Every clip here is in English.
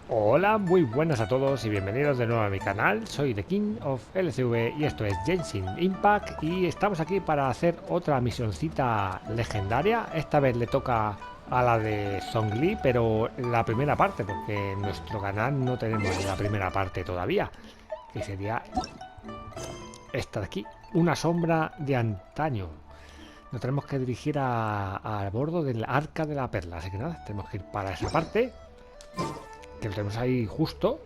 Hola, muy buenas a todos y bienvenidos de nuevo a mi canal. Soy Thekingoflcv y esto es GENSHIN IMPACT y estamos aquí para hacer otra misioncita legendaria. Esta vez le toca a la de Zhongli, pero la primera parte, porque en nuestro canal no tenemos la primera parte todavía, que sería esta de aquí, una sombra de antaño. Nos tenemos que dirigir al bordo del arca de la perla, así que nada, tenemos que ir para esa parte, que lo tenemos ahí justo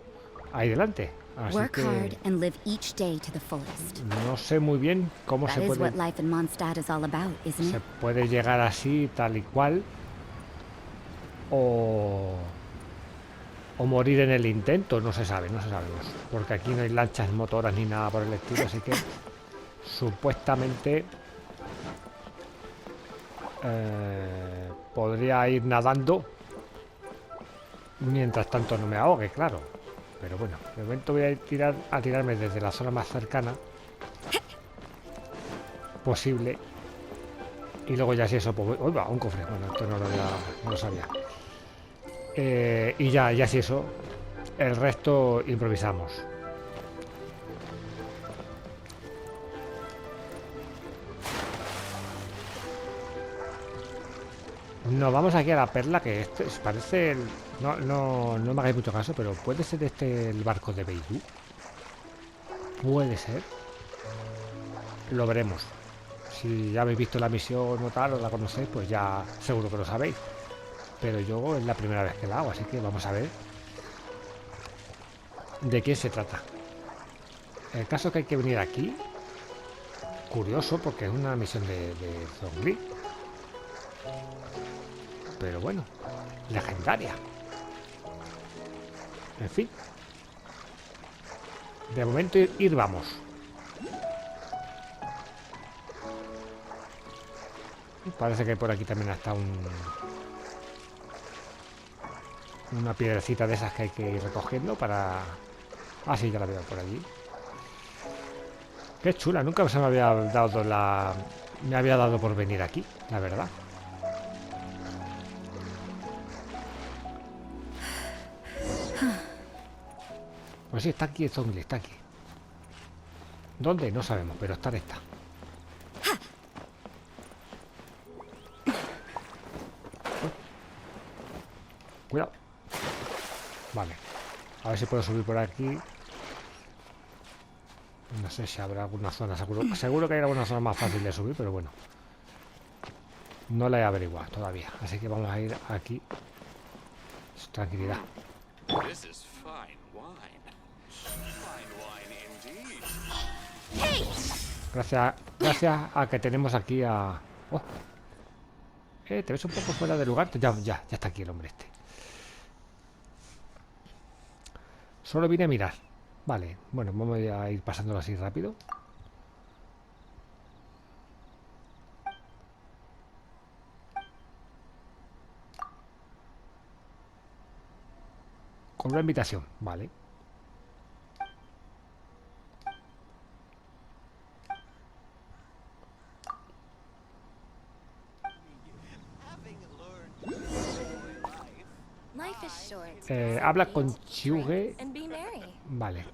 ahí delante. Así Work que hard and live each day to the fullest. no sé muy bien cómo That is what life in Mondstadt is all about, isn't se it? puede llegar así tal y cual o, o morir en el intento, no se sabe, no se sabemos, porque aquí no hay lanchas motoras ni nada por el estilo, así que supuestamente podría ir nadando mientras tanto no me ahogue, claro. Pero bueno, de momento voy a tirarme desde la zona más cercana posible. Y luego ya si eso, pues... ¡Uy, va! Un cofre. Bueno, esto no lo sabía. Y ya si eso, el resto improvisamos. Nos vamos aquí a la perla, que este parece... no me hagáis mucho caso, pero puede ser este el barco de Beirut. Puede ser. Lo veremos. Si ya habéis visto la misión o tal, o la conocéis, pues ya seguro que lo sabéis. Pero yo es la primera vez que la hago, así que vamos a ver de qué se trata. El caso es que hay que venir aquí. Curioso, porque es una misión de Zhongli. Pero bueno, legendaria. En fin. De momento ir vamos. Parece que por aquí también está una piedrecita de esas que hay que ir recogiendo para... Ah, sí, ya la veo por allí. Qué chula, nunca se me había dado me había dado por venir aquí, la verdad. Pues sí, está aquí el Zhongli, está aquí. ¿Dónde? No sabemos, pero estar está. Cuidado. Vale. A ver si puedo subir por aquí. No sé si habrá alguna zona. Seguro que hay alguna zona más fácil de subir, pero bueno. No la he averiguado todavía. Así que vamos a ir aquí. Tranquilidad. Gracias a que tenemos aquí a... Oh, te ves un poco fuera de lugar. Ya está aquí el hombre este. Solo vine a mirar. Vale, bueno, vamos a ir pasándolo así rápido. Con una invitación, vale. Habla con Chuge. Vale,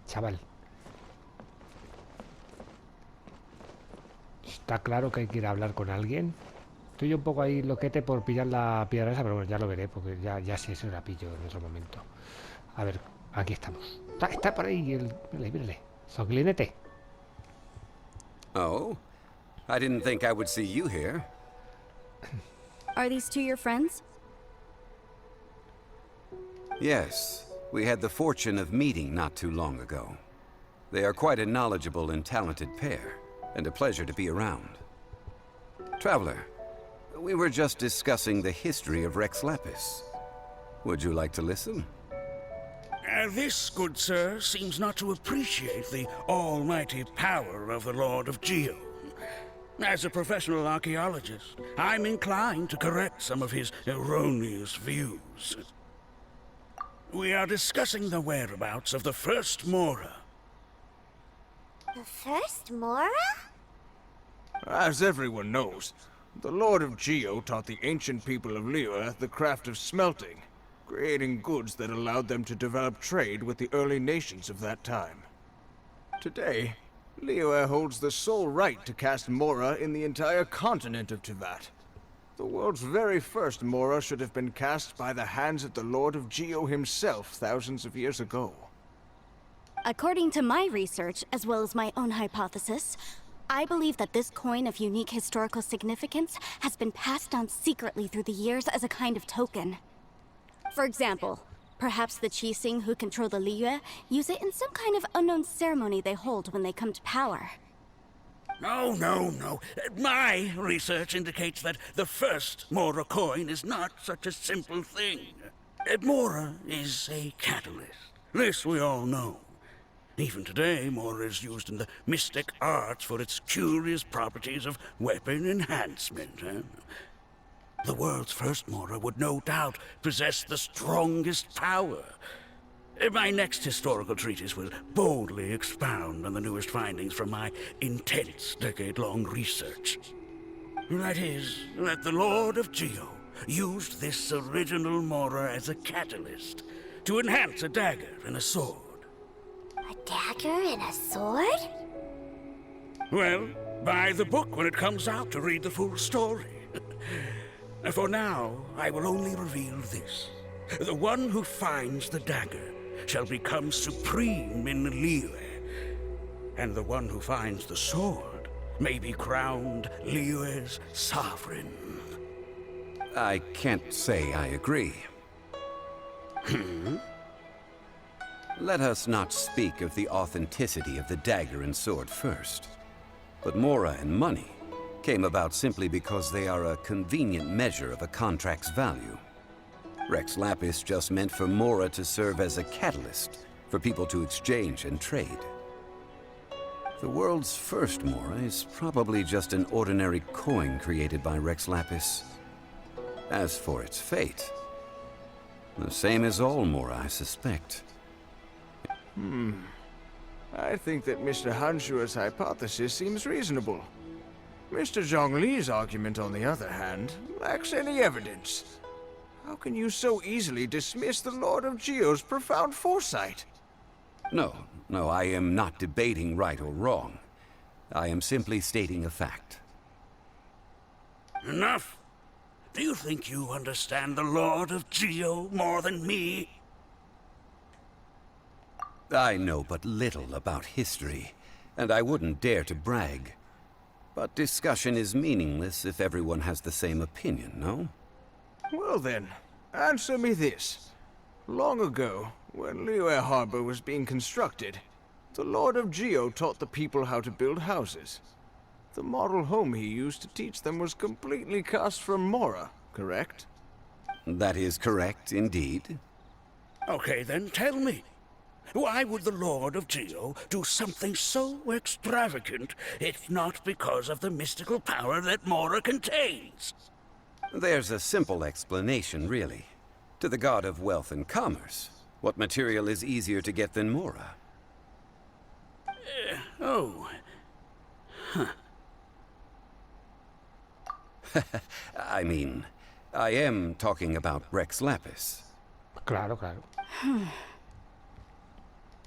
chaval. Está claro que hay que ir a hablar con alguien. Estoy un poco ahí loquete por pillar la piedra esa, pero bueno, ya lo veré, porque ya sé eso la pillo en otro momento. A ver, aquí estamos. Está por ahí mírale. Zonglinete. Oh, I didn't think I would see you here. Are these two your friends? Yes, we had the fortune of meeting not too long ago. They are quite a knowledgeable and talented pair, and a pleasure to be around. Traveler, we were just discussing the history of Rex Lapis. Would you like to listen? This, good sir, seems not to appreciate the almighty power of the Lord of Geo. As a professional archaeologist, I'm inclined to correct some of his erroneous views. We are discussing the whereabouts of the first Mora. The first Mora? As everyone knows, the Lord of Geo taught the ancient people of Liyue the craft of smelting, creating goods that allowed them to develop trade with the early nations of that time. Today, Liyue holds the sole right to cast Mora in the entire continent of Teyvat. The world's very first Mora should have been cast by the hands of the Lord of Geo himself thousands of years ago. According to my research, as well as my own hypothesis, I believe that this coin of unique historical significance has been passed down secretly through the years as a kind of token. For example, perhaps the Qixing who control the Liyue use it in some kind of unknown ceremony they hold when they come to power. No, no, no. My research indicates that the first Mora coin is not such a simple thing. Mora is a catalyst. This we all know. Even today, Mora is used in the mystic arts for its curious properties of weapon enhancement. The world's first Mora would no doubt possess the strongest power. My next historical treatise will boldly expound on the newest findings from my intense decade-long research. That is, that the Lord of Geo used this original Mora as a catalyst to enhance a dagger and a sword. A dagger and a sword? Well, buy the book when it comes out to read the full story. For now, I will only reveal this. The one who finds the dagger shall become supreme in Liyue, and the one who finds the sword may be crowned Liyue's sovereign. I can't say I agree. Let us not speak of the authenticity of the dagger and sword first. But Mora and money came about simply because they are a convenient measure of a contract's value. Rex Lapis just meant for Mora to serve as a catalyst for people to exchange and trade. The world's first Mora is probably just an ordinary coin created by Rex Lapis. As for its fate, the same as all Mora, I suspect. I think that Mr. Hanshua's hypothesis seems reasonable. Mr. Zhongli's argument, on the other hand, lacks any evidence. How can you so easily dismiss the Lord of Geo's profound foresight? No, I am not debating right or wrong. I am simply stating a fact. Enough! Do you think you understand the Lord of Geo more than me? I know but little about history, and I wouldn't dare to brag. But discussion is meaningless if everyone has the same opinion, no? Well then, answer me this. Long ago, when Liyue Harbor was being constructed, the Lord of Geo taught the people how to build houses. The model home he used to teach them was completely cast from Mora, correct? That is correct, indeed. Okay, then tell me. Why would the Lord of Geo do something so extravagant if not because of the mystical power that Mora contains? There's a simple explanation, really. To the god of wealth and commerce, what material is easier to get than Mora? I mean, I am talking about Rex Lapis. Claro, claro.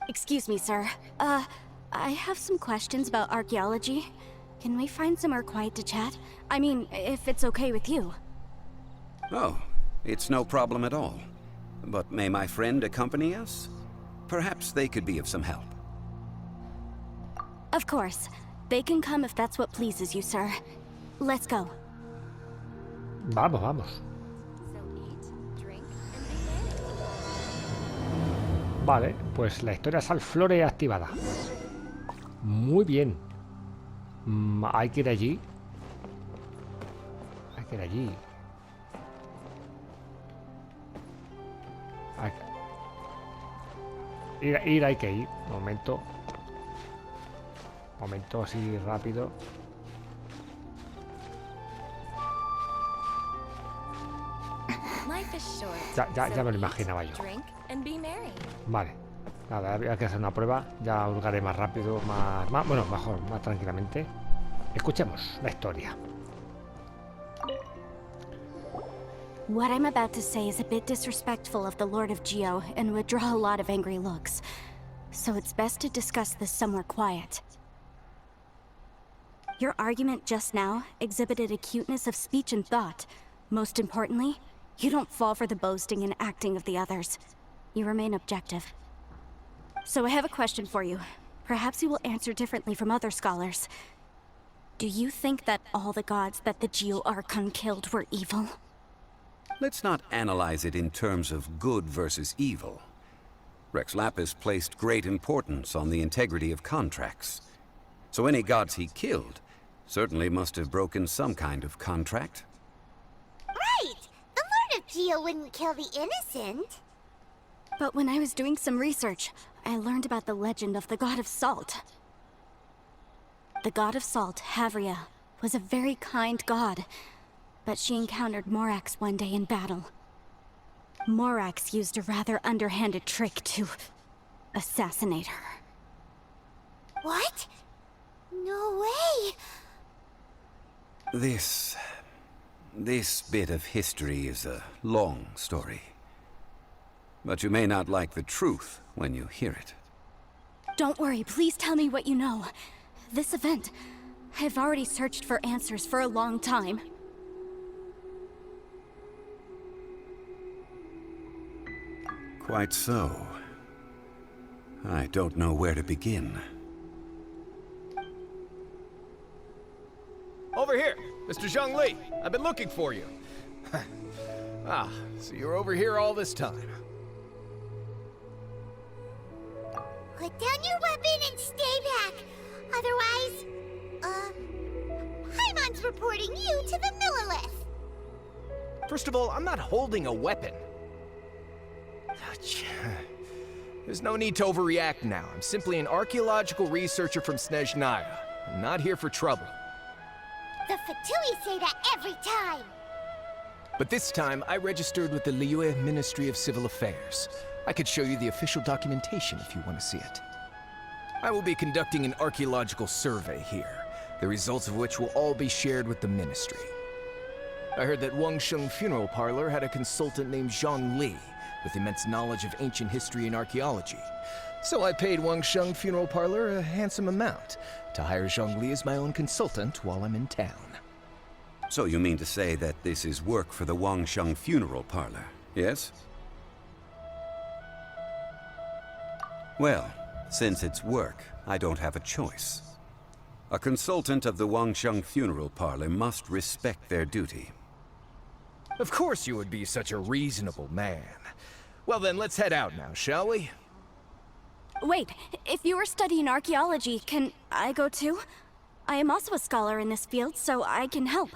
Excuse me, sir. I have some questions about archaeology. Can we find somewhere quiet to chat? I mean, if it's okay with you. Oh, it's no problem at all. But may my friend accompany us? Perhaps they could be of some help. Of course. They can come if that's what pleases you, sir. Let's go. Vamos, vamos. So eat, drink, and be merry. Vale, pues la historia Salflore activada. Muy bien. Hay que ir allí. Hay que ir allí. Ir hay que ir. Momento. Momento así rápido. Life is short. Ya me lo imaginaba yo. Drink and be merry. Vale. Nada, había que hacer una prueba. Ya hurgaré más rápido, bueno, mejor, más tranquilamente. Escuchemos la historia. What I'm about to say is a bit disrespectful of the Lord of Geo and would draw a lot of angry looks. So it's best to discuss this somewhere quiet. Your argument just now exhibited acuteness of speech and thought. Most importantly, you don't fall for the boasting and acting of the others. You remain objective. So I have a question for you. Perhaps you will answer differently from other scholars. Do you think that all the gods that the Geo Archon killed were evil? Let's not analyze it in terms of good versus evil. Rex Lapis placed great importance on the integrity of contracts. So any gods he killed certainly must have broken some kind of contract. Right! The Lord of Geo wouldn't kill the innocent. But when I was doing some research, I learned about the legend of the god of salt. The god of salt, Havria, was a very kind god, but she encountered Morax one day in battle. Morax used a rather underhanded trick to assassinate her. What? No way! This bit of history is a long story. But you may not like the truth when you hear it. Don't worry, please tell me what you know. This event, I've already searched for answers for a long time. Quite so. I don't know where to begin. Over here, Mr. Zhongli. I've been looking for you. So you're over here all this time. Put down your weapon and stay back. Otherwise, Paimon's reporting you to the Millilith. First of all, I'm not holding a weapon. There's no need to overreact now. I'm simply an archaeological researcher from Snezhnaya. I'm not here for trouble. The Fatui say that every time. But this time, I registered with the Liyue Ministry of Civil Affairs. I could show you the official documentation if you want to see it. I will be conducting an archaeological survey here, the results of which will all be shared with the ministry. I heard that Wangsheng Funeral Parlor had a consultant named Zhongli, with immense knowledge of ancient history and archaeology. So I paid Wangsheng Funeral Parlor a handsome amount to hire Zhongli as my own consultant while I'm in town. So you mean to say that this is work for the Wangsheng Funeral Parlor, yes? Well, since it's work, I don't have a choice. A consultant of the Wangsheng Funeral Parlor must respect their duty. Of course you would be such a reasonable man. Well then, let's head out now, shall we? Wait, if you were studying archaeology, can I go too? I am also a scholar in this field, so I can help.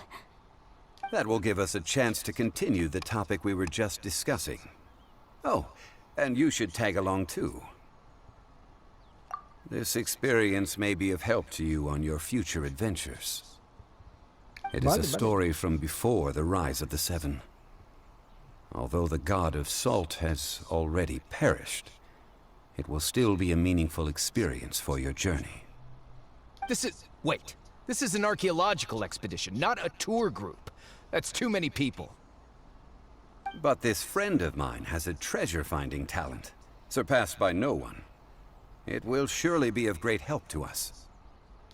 That will give us a chance to continue the topic we were just discussing. Oh, and you should tag along too. This experience may be of help to you on your future adventures. It is a story from before the rise of the Seven. Although the god of salt has already perished, it will still be a meaningful experience for your journey. Wait. This is an archaeological expedition, not a tour group. That's too many people. But this friend of mine has a treasure-finding talent, surpassed by no one. It will surely be of great help to us.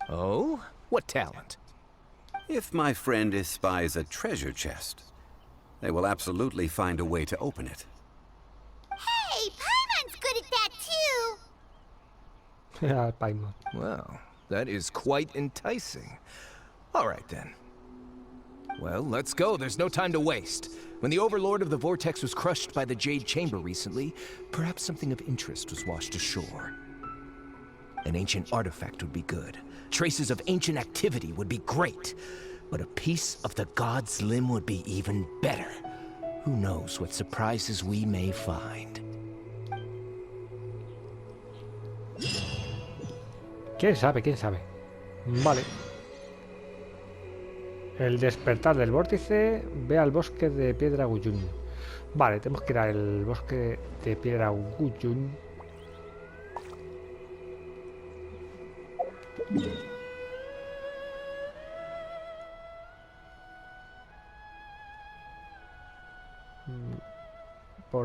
Oh? What talent? If my friend espies a treasure chest, they will absolutely find a way to open it. Hey, Paimon's good at that too. Yeah, Paimon. Well, that is quite enticing. All right then. Well, let's go. There's no time to waste. When the Overlord of the Vortex was crushed by the Jade Chamber recently, perhaps something of interest was washed ashore. An ancient artifact would be good. Traces of ancient activity would be great. But a piece of the god's limb would be even better. Who knows what surprises we may find. ¿Quién sabe? ¿Quién sabe? Vale. El despertar del vórtice. Ve al bosque de Piedra Guyun. Vale, tenemos que ir al bosque de Piedra Guyun.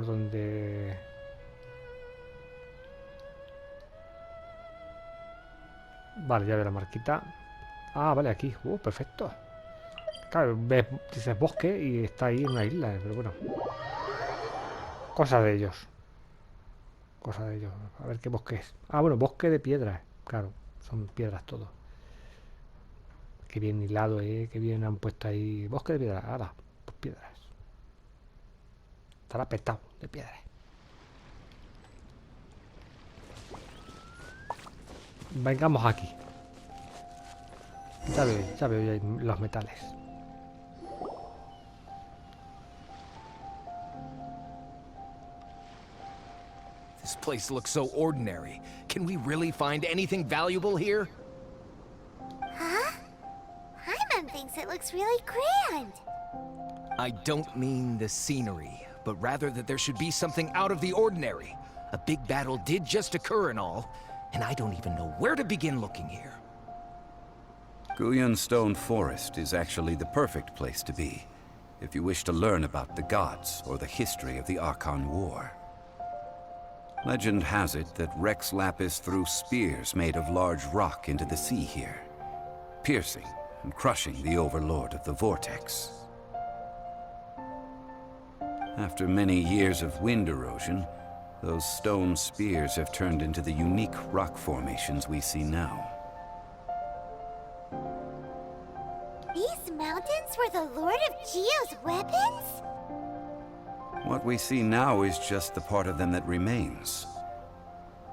por donde... Vale, ya veo la marquita. Ah, vale, aquí. Perfecto. Claro, ves, dices bosque y está ahí en una isla, pero bueno. Cosa de ellos. Cosa de ellos. A ver qué bosque es. Ah, bueno, bosque de piedras. Claro, son piedras todo. Qué bien hilado, qué bien han puesto ahí. Bosque de piedras. Ahora, pues piedras. Estará petado de piedras. Vengamos aquí. Ya veo ya los metales. This place looks so ordinary. Can we really find anything valuable here? Huh? Paimon thinks it looks really grand. I don't mean the scenery, but rather that there should be something out of the ordinary. A big battle did just occur and all, and I don't even know where to begin looking here. Guyan Stone Forest is actually the perfect place to be, if you wish to learn about the gods or the history of the Archon War. Legend has it that Rex Lapis threw spears made of large rock into the sea here, piercing and crushing the overlord of the vortex. After many years of wind erosion, those stone spears have turned into the unique rock formations we see now. These mountains were the Lord of Geo's weapons? What we see now is just the part of them that remains.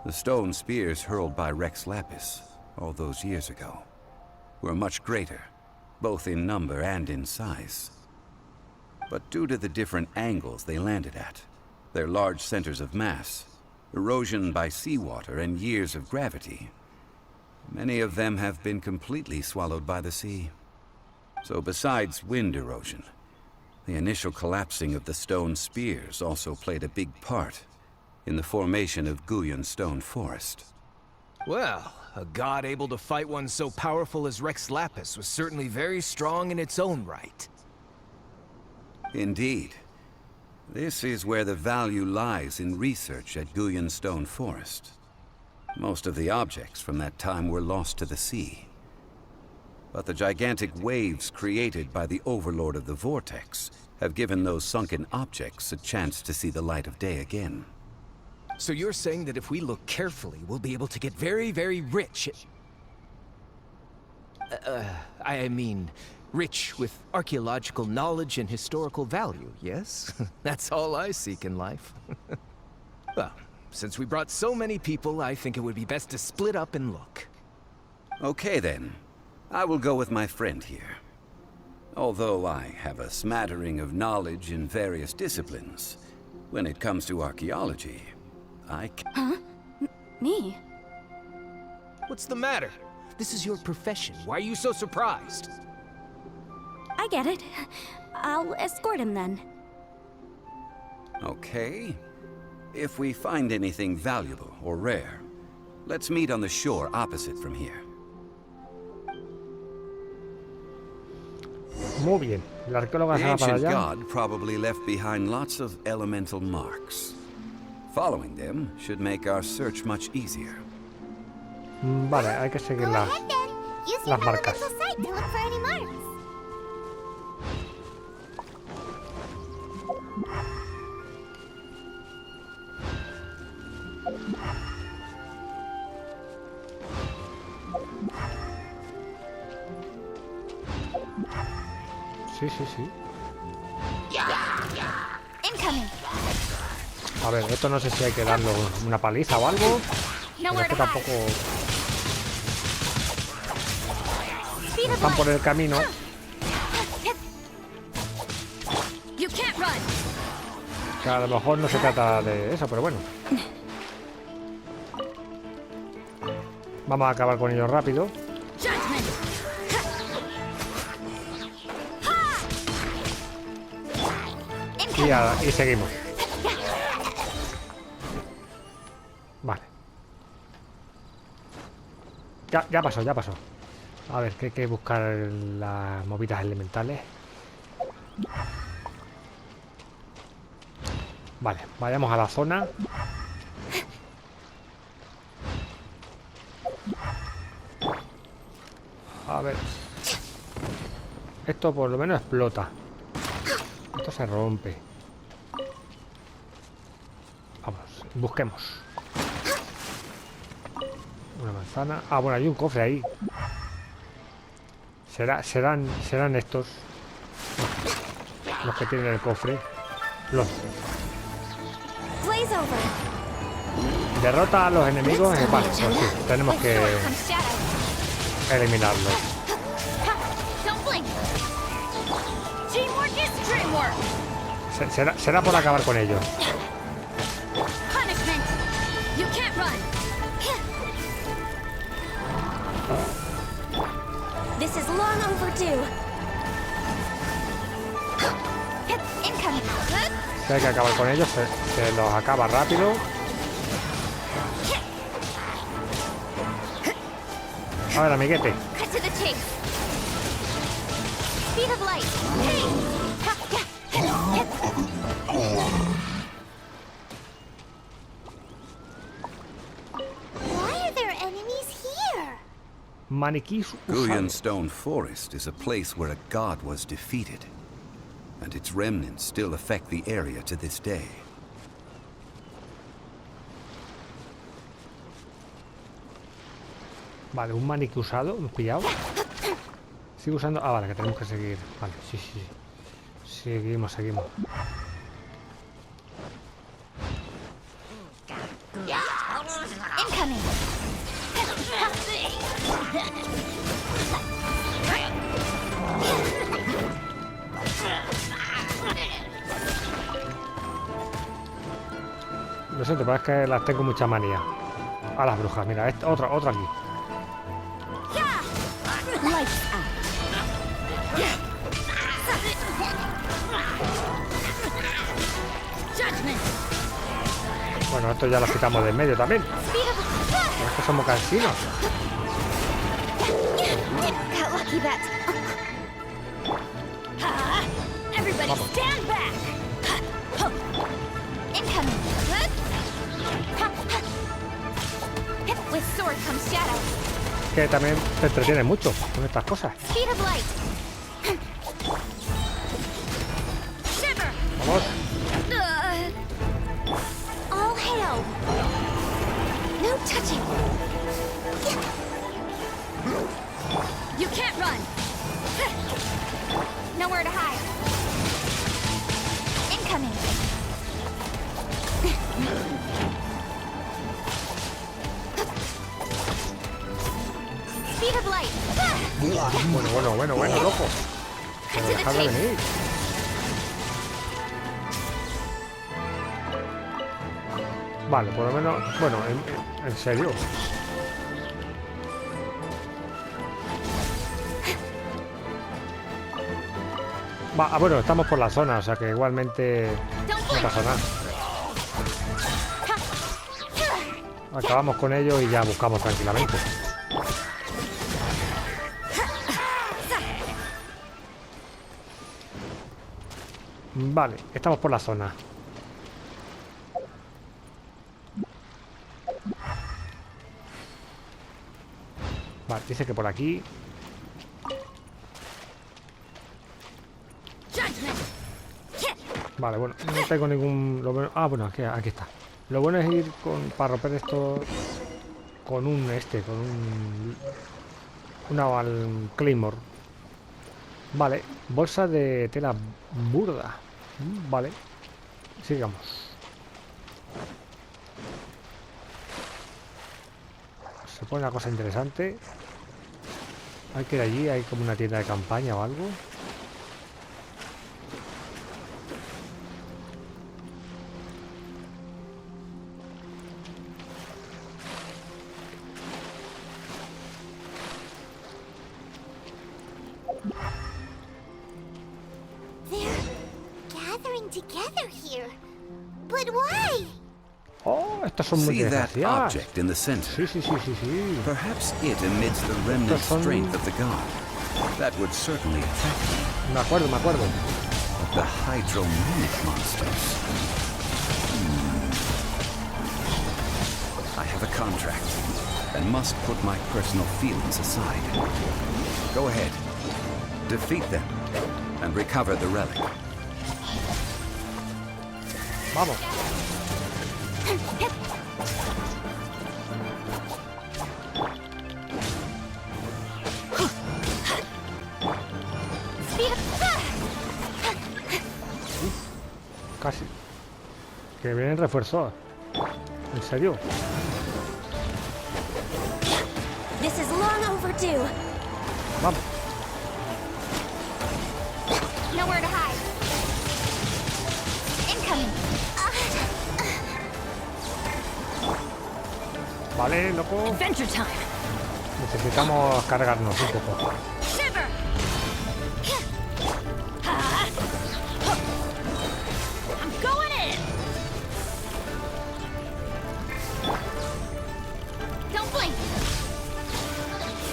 The stone spears hurled by Rex Lapis all those years ago were much greater, both in number and in size. But due to the different angles they landed at, their large centers of mass, erosion by seawater, and years of gravity, many of them have been completely swallowed by the sea. So besides wind erosion, the initial collapsing of the stone spears also played a big part in the formation of Guyan Stone Forest. Well, a god able to fight one so powerful as Rex Lapis was certainly very strong in its own right. Indeed. This is where the value lies in research at Guyan Stone Forest. Most of the objects from that time were lost to the sea. But the gigantic waves created by the overlord of the vortex have given those sunken objects a chance to see the light of day again. So you're saying that if we look carefully, we'll be able to get very, very rich. I mean, rich with archaeological knowledge and historical value, yes? That's all I seek in life. Well, since we brought so many people, I think it would be best to split up and look. Okay then. I will go with my friend here. Although I have a smattering of knowledge in various disciplines, when it comes to archaeology, I can't... Huh? Me? What's the matter? This is your profession. Why are you so surprised? I get it. I'll escort him then. Okay. If we find anything valuable or rare, let's meet on the shore opposite from here. Muy bien. La arqueóloga The se va para ancient allá. god probably left behind lots of elemental marks. Following them should make our search much easier. Vale, hay que seguir Go las... ahead then. Use las your marcas. elemental sight to look for any marks. Sí, sí, sí. Incoming. A ver, esto no sé si hay que darle una paliza o algo. Pero Nowhere es que to hide. tampoco Speed of están por light. el camino. You can't run. Que a lo mejor no se trata de eso, pero bueno. Vamos a acabar con ellos rápido. Judgment. Y seguimos. Vale. Ya pasó, ya pasó. A ver, que hay que buscar las movidas elementales. Vale, vayamos a la zona. A ver. Esto por lo menos explota. Esto se rompe. Vamos, busquemos. Una manzana. Ah, bueno, hay un cofre ahí. Serán estos los que tienen el cofre. Los derrota a los enemigos. Vale, pues sí, tenemos que eliminarlos. Será por acabar con ellos. This is long overdue. Incoming. Si hay que acabar con ellos, se los acaba rápido. A ver, amiguete. Cut to the chase. Speed of light. Why are there enemies here? Maniquís Guyan usados. Stone Forest is a place where a god was defeated, and its remnants still affect the area to this day. Vale, un maniquí usado. ¿Hemos pillado? Sigue usando. Ah, vale, que tenemos que seguir. Vale, sí. Seguimos. Incoming. Lo siento, pero es que las tengo mucha manía. A las brujas, mira, otra aquí. Lights out. Judgment. Bueno, esto ya lo quitamos de en medio también. Es que somos cansinos. Got lucky that. Everybody stand back. Incoming. With sword comes shadow. Que también te entretiene mucho con estas cosas. Speed of light. Shiver. Vamos. All hail. No touching. You can't run. Nowhere to hide. Incoming. Speed of light. Bueno, loco. Pero dejad de venir. Vale, por lo menos. Bueno, en serio. Bueno, estamos por la zona, o sea que igualmente no pasa nada. Acabamos con ello y ya buscamos tranquilamente. Vale, estamos por la zona. Vale, dice que por aquí. Vale, bueno, no tengo ningún... bueno, aquí está. Lo bueno es ir para romper esto con un una Claymore. Vale, bolsa de tela burda. Vale, sigamos. Se pone una cosa interesante. Hay que ir allí, hay como una tienda de campaña o algo. Together here. But why? Oh, estas son muy See that desgraciadas. object in the center? Sí. Perhaps it emits the remnant Estos son- strength of the god. That would certainly affect Me acuerdo. the hydrominic monsters. I have a contract, and must put my personal feelings aside. Go ahead. Defeat them, and recover the relic. Vamos. Casi. Que vienen refuerzos. ¿En serio? This is long overdue. Vamos. Nowhere to hide. Incoming. Vale, loco. Adventure time. Necesitamos cargarnos un poco. Shiver. I'm going in. Don't blink.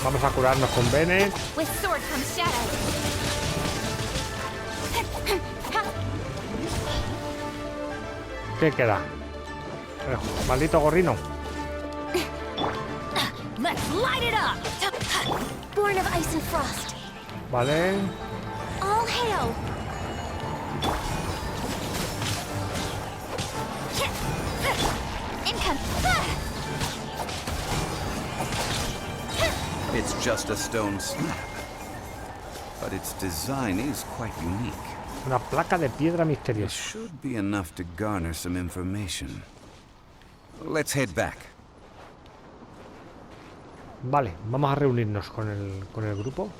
Vamos a curarnos con Bennett. With sword comes shadow. ¿Qué queda? Maldito gorrino. Let's light it up. Born of ice and frost. Vale. All hail. Incoming. It's just a stone slab, but its design is quite unique. Una placa de piedra It misteriosa. should be enough to garner some information. Let's head back. Vale, vamos a reunirnos con el grupo.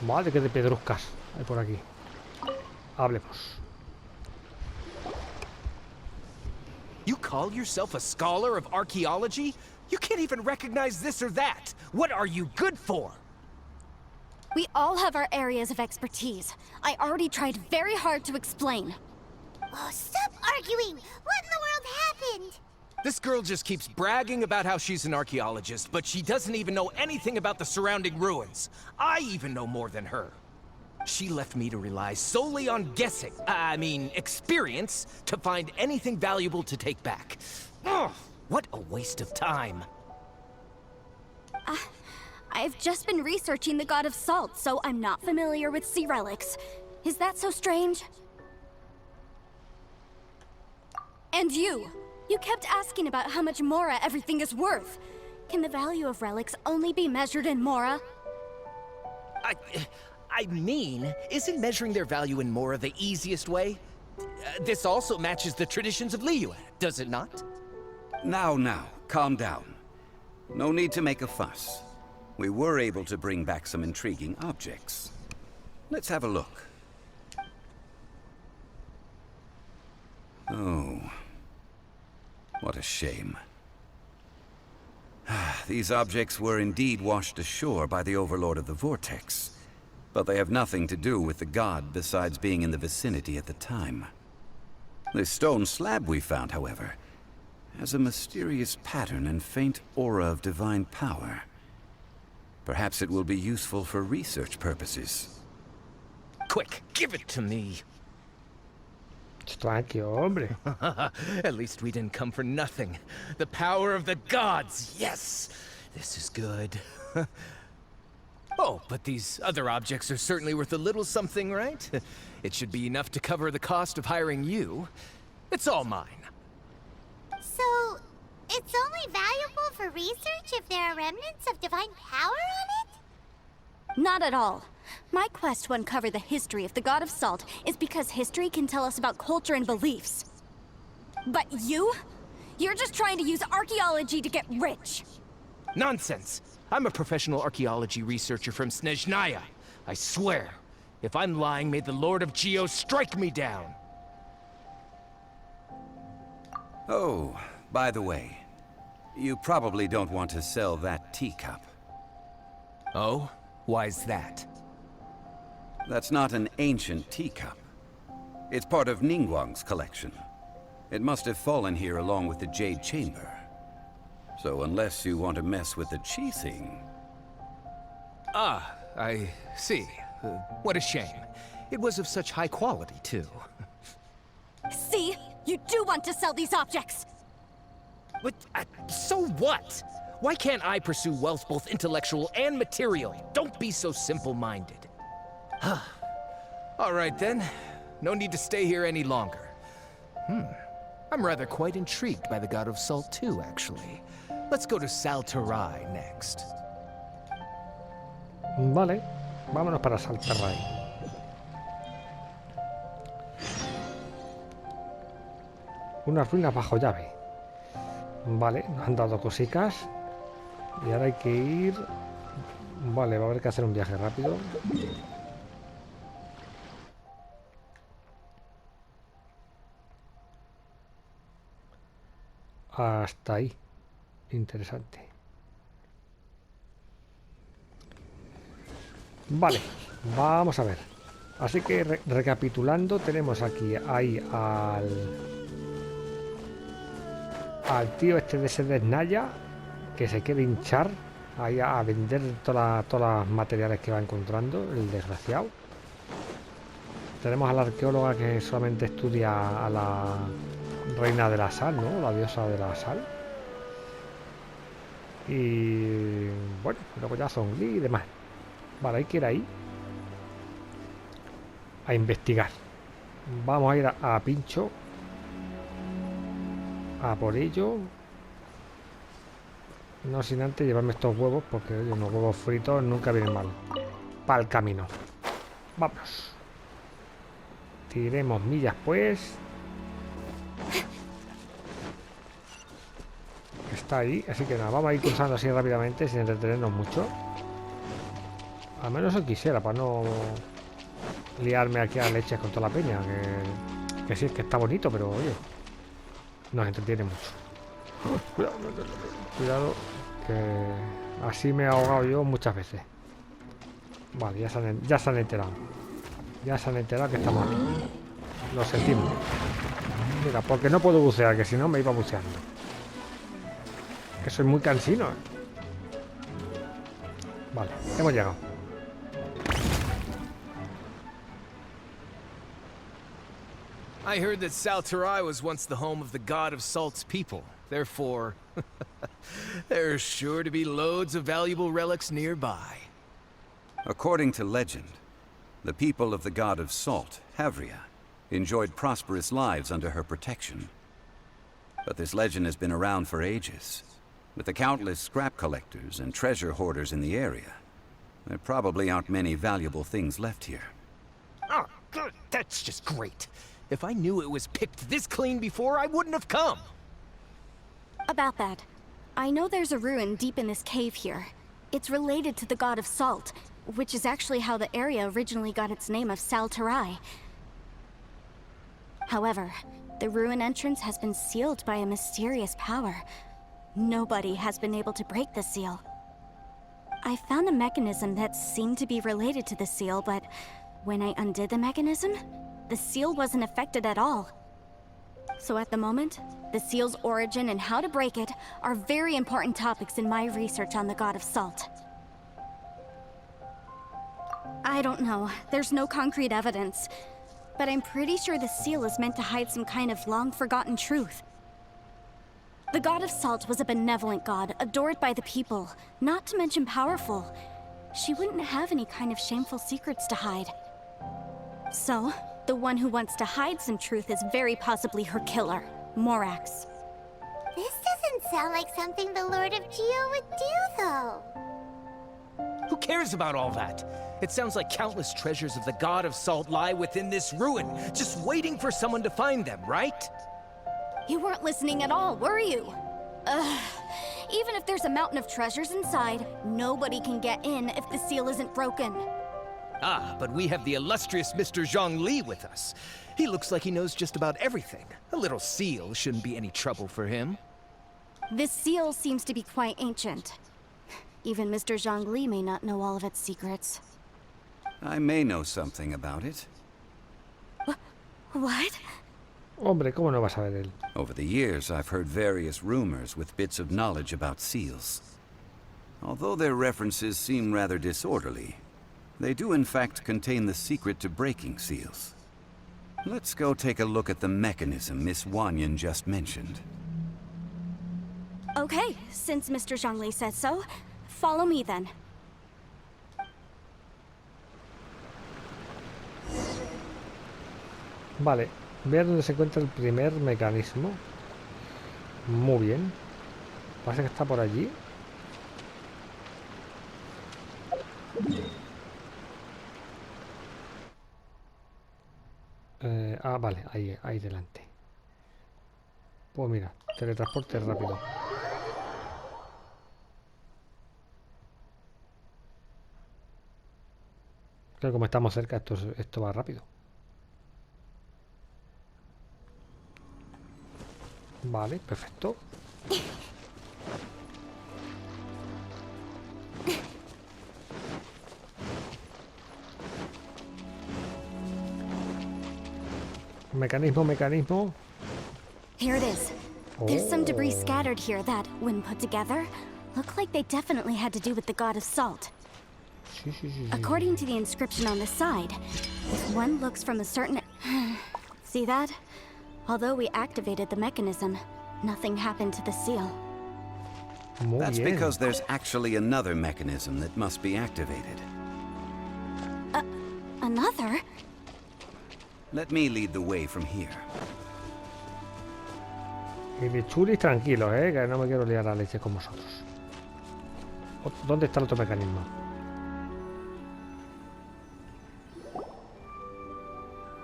Vale, que de pedruscas hay por aquí. Hablemos. You call yourself a scholar of archaeology? You can't even recognize this or that. What are you good for? We all have our areas of expertise. I already tried very hard to explain. Oh, stop arguing! What in the world happened? This girl just keeps bragging about how she's an archaeologist, but she doesn't even know anything about the surrounding ruins. I even know more than her. She left me to rely solely on guessing, experience, to find anything valuable to take back. Ugh, what a waste of time. I've just been researching the God of Salt, so I'm not familiar with sea relics. Is that so strange? And you kept asking about how much Mora everything is worth. Can the value of relics only be measured in Mora? Isn't measuring their value in Mora the easiest way? This also matches the traditions of Liyue, does it not? Now, calm down. No need to make a fuss. We were able to bring back some intriguing objects. Let's have a look. Oh. What a shame. These objects were indeed washed ashore by the Overlord of the Vortex, but they have nothing to do with the god besides being in the vicinity at the time. This stone slab we found, however, has a mysterious pattern and faint aura of divine power. Perhaps it will be useful for research purposes. Quick, give it to me. Tranquilo, hombre. At least we didn't come for nothing. The power of the gods, yes! This is good. Oh, but these other objects are certainly worth a little something, right? It should be enough to cover the cost of hiring you. It's all mine. So, it's only valuable for research if there are remnants of divine power on it? Not at all. My quest to uncover the history of the God of Salt is because history can tell us about culture and beliefs. But you're just trying to use archaeology to get rich. Nonsense! I'm a professional archaeology researcher from Snezhnaya. I swear, if I'm lying, may the Lord of Geo strike me down. Oh, by the way, you probably don't want to sell that teacup. Oh? Why's that? That's not an ancient teacup. It's part of Ningguang's collection. It must have fallen here along with the Jade Chamber. So unless you want to mess with the Qi thing... Ah, I see. What a shame. It was of such high quality, too. You do want to sell these objects! But, so what? Why can't I pursue wealth both intellectual and material? Don't be so simple-minded. All right then. No need to stay here any longer. I'm rather quite intrigued by the God of Salt too, actually. Let's go to Saltarai next. Vale, vámonos para Saltarai. Unas ruinas bajo llave. Vale, nos han dado cositas. Y ahora hay que ir... Vale, va a haber que hacer un viaje rápido. Hasta ahí. Interesante. Vale, vamos a ver. Así que recapitulando, tenemos aquí ahí al tío este de ese desnaya que se quiere hinchar ahí a vender todos los materiales que va encontrando, el desgraciado. Tenemos a la arqueóloga que solamente estudia a la reina de la sal, ¿no? La diosa de la sal. Y bueno, luego ya Zhongli y demás. Vale, hay que ir ahí a investigar. Vamos a ir a Pincho a por ello. No sin antes llevarme estos huevos, porque oye, unos huevos fritos nunca vienen mal para el camino. Vámonos. Tiremos millas pues. Está ahí, así que nada, vamos a ir cruzando así rápidamente sin entretenernos mucho. Al menos eso quisiera, para no liarme aquí a leches con toda la peña. Que sí, es que está bonito, pero oye, nos entretiene mucho. Cuidado, que así me he ahogado yo muchas veces. Vale, ya se han enterado. Ya se han enterado que estamos aquí. Lo sentimos. Mira, porque no puedo bucear, que si no me iba buceando. Que soy muy cansino. Vale, hemos llegado. I heard that Saltarai was once the home of the God of Salt's people. Therefore, there's sure to be loads of valuable relics nearby. According to legend, the people of the God of Salt, Havria, enjoyed prosperous lives under her protection. But this legend has been around for ages. With the countless scrap collectors and treasure hoarders in the area, there probably aren't many valuable things left here. Oh, good. That's just great. If I knew it was picked this clean before, I wouldn't have come. About that, I know there's a ruin deep in this cave here. It's related to the God of Salt, which is actually how the area originally got its name of Saltarai. However, the ruin entrance has been sealed by a mysterious power. Nobody has been able to break the seal. I found a mechanism that seemed to be related to the seal, but when I undid the mechanism, the seal wasn't affected at all. So at the moment, the seal's origin and how to break it are very important topics in my research on the God of Salt. I don't know, there's no concrete evidence, but I'm pretty sure the seal is meant to hide some kind of long-forgotten truth. The God of Salt was a benevolent god, adored by the people, not to mention powerful. She wouldn't have any kind of shameful secrets to hide. So, the one who wants to hide some truth is very possibly her killer, Morax. This doesn't sound like something the Lord of Geo would do, though. Who cares about all that? It sounds like countless treasures of the God of Salt lie within this ruin, just waiting for someone to find them, right? You weren't listening at all, were you? Ugh. Even if there's a mountain of treasures inside, nobody can get in if the seal isn't broken. Ah, but we have the illustrious Mr. Zhongli with us. He looks like he knows just about everything. A little seal shouldn't be any trouble for him. This seal seems to be quite ancient. Even Mr. Zhongli may not know all of its secrets. I may know something about it. What? Hombre, ¿cómo no vas a ver él? Over the years, I've heard various rumors with bits of knowledge about seals. Although their references seem rather disorderly, they do in fact contain the secret to breaking seals. Let's go take a look at the mechanism Miss Wanyan just mentioned. Okay, since Mr. Zhongli says so, follow me then. Vale, ver dónde se encuentra el primer mecanismo. Muy bien. Parece que está por allí. Vale, ahí delante. Pues mira, teletransporte rápido. Creo que como estamos cerca, esto va rápido. Vale, perfecto. Mecanismo. Here it is. There's some debris scattered here that, when put together, look like they definitely had to do with the god of salt. Sí. According to the inscription on the side, if one looks from a certain... See that? Although we activated the mechanism, nothing happened to the seal. Muy That's bien. because there's actually another mechanism that must be activated. Another? Let me lead the way from here. Y de chulis tranquilos, que no me quiero liar la leche con vosotros. ¿Dónde está el otro mecanismo?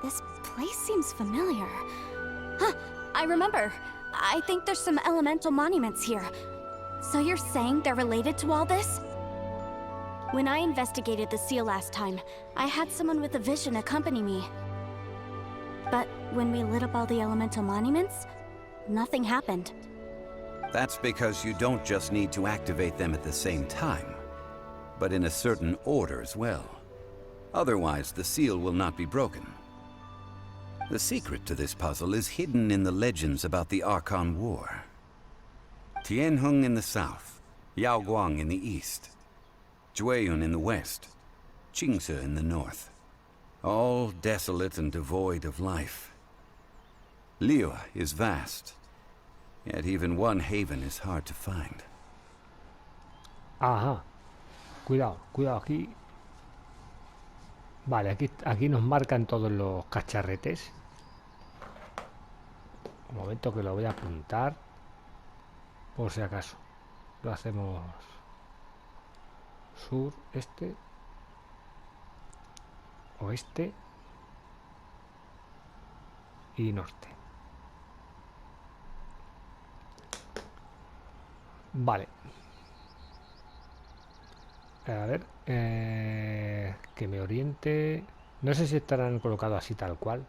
This place seems familiar. Huh, I remember. I think there's some elemental monuments here. So you're saying they're related to all this? When I investigated the seal last time, I had someone with a vision accompany me. But when we lit up all the elemental monuments, nothing happened. That's because you don't just need to activate them at the same time, but in a certain order as well. Otherwise, the seal will not be broken. The secret to this puzzle is hidden in the legends about the Archon War. Tianheng in the south, Yaoguang in the east, Jueyun in the west, Qingce in the north. All desolate and devoid of life. Liyue is vast, yet even one haven is hard to find. Ajá. Cuidado aquí. Vale, aquí nos marcan todos los cacharretes. Un momento que lo voy a apuntar. Por si acaso. Lo hacemos sur, este, oeste y norte. Vale. A ver, que me oriente. No sé si estarán colocados así tal cual.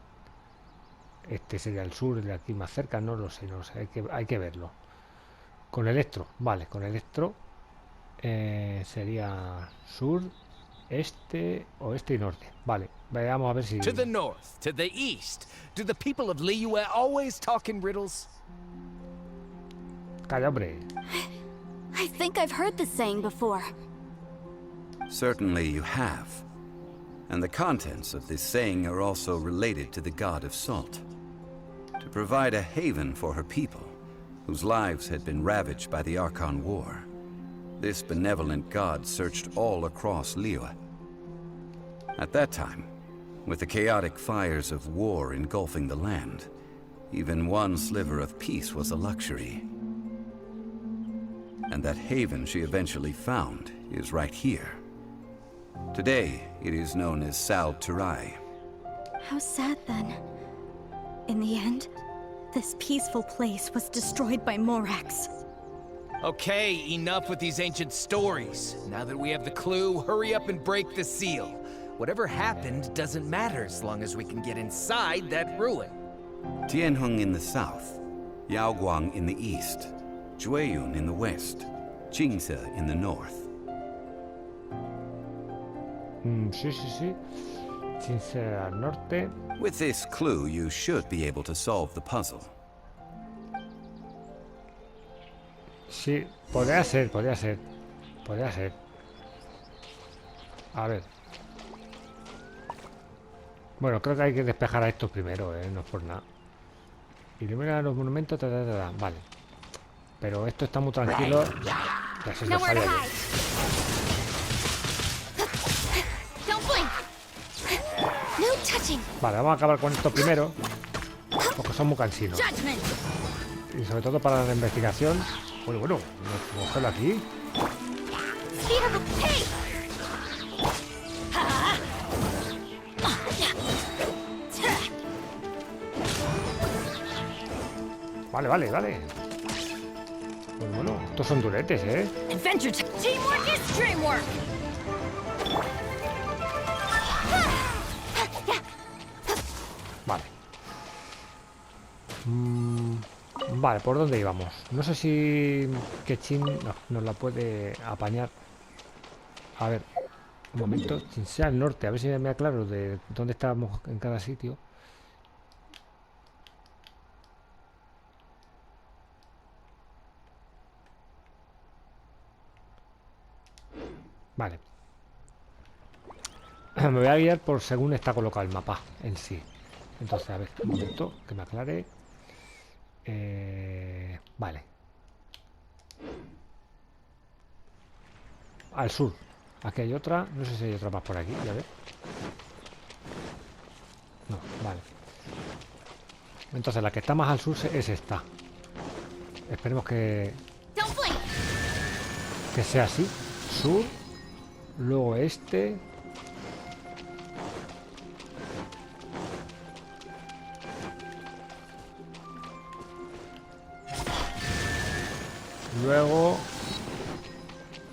Este sería el sur, el de aquí más cerca, no lo sé, hay que verlo. Con electro, vale, con electro sería sur, este, oeste y norte. Vale, veamos a ver si... To the north, to the east. Do the people of Liyue always talk in riddles? Calla, hombre. I think I've heard this saying before. Certainly you have. And the contents of this saying are also related to the god of salt. To provide a haven for her people, whose lives had been ravaged by the Archon War, this benevolent god searched all across Liyue. At that time, with the chaotic fires of war engulfing the land, even one sliver of peace was a luxury. And that haven she eventually found is right here. Today, it is known as Sal Turai. How sad then. In the end, this peaceful place was destroyed by Morax. Okay, enough with these ancient stories. Now that we have the clue, hurry up and break the seal. Whatever happened doesn't matter as long as we can get inside that ruin. Tianheng in the south, Yaoguang in the east, Jueyun in the west, Qingce in the north. Sí. Qingce al norte. With this clue, you should be able to solve the puzzle. Sí, podría ser. A ver. Bueno, creo que hay que despejar a estos primero, no es por nada. Y primero los monumentos, vale. Pero esto está muy tranquilo. Ya se Nowhere to sabía yo. hide. Don't blink. No touching. Vale, vamos a acabar con esto primero. Porque son muy cansinos. Judgment. Y sobre todo para la investigación. Bueno, cogerlo aquí. Speed of the pace. Vale. Bueno, estos son duretes, Adventure teamwork is dreamwork. Vale. Vale, ¿por dónde íbamos? No sé si Kechin nos la puede apañar. A ver, un momento. Sin sea al norte, a ver si me aclaro de dónde estábamos en cada sitio. Vale. Me voy a guiar por según está colocado el mapa en sí. Entonces, a ver, un momento, que me aclare. Vale. Al sur. Aquí hay otra. No sé si hay otra más por aquí. Ya ver. No, vale. Entonces, la que está más al sur es esta. Esperemos que sea así. Sur. Luego este. Luego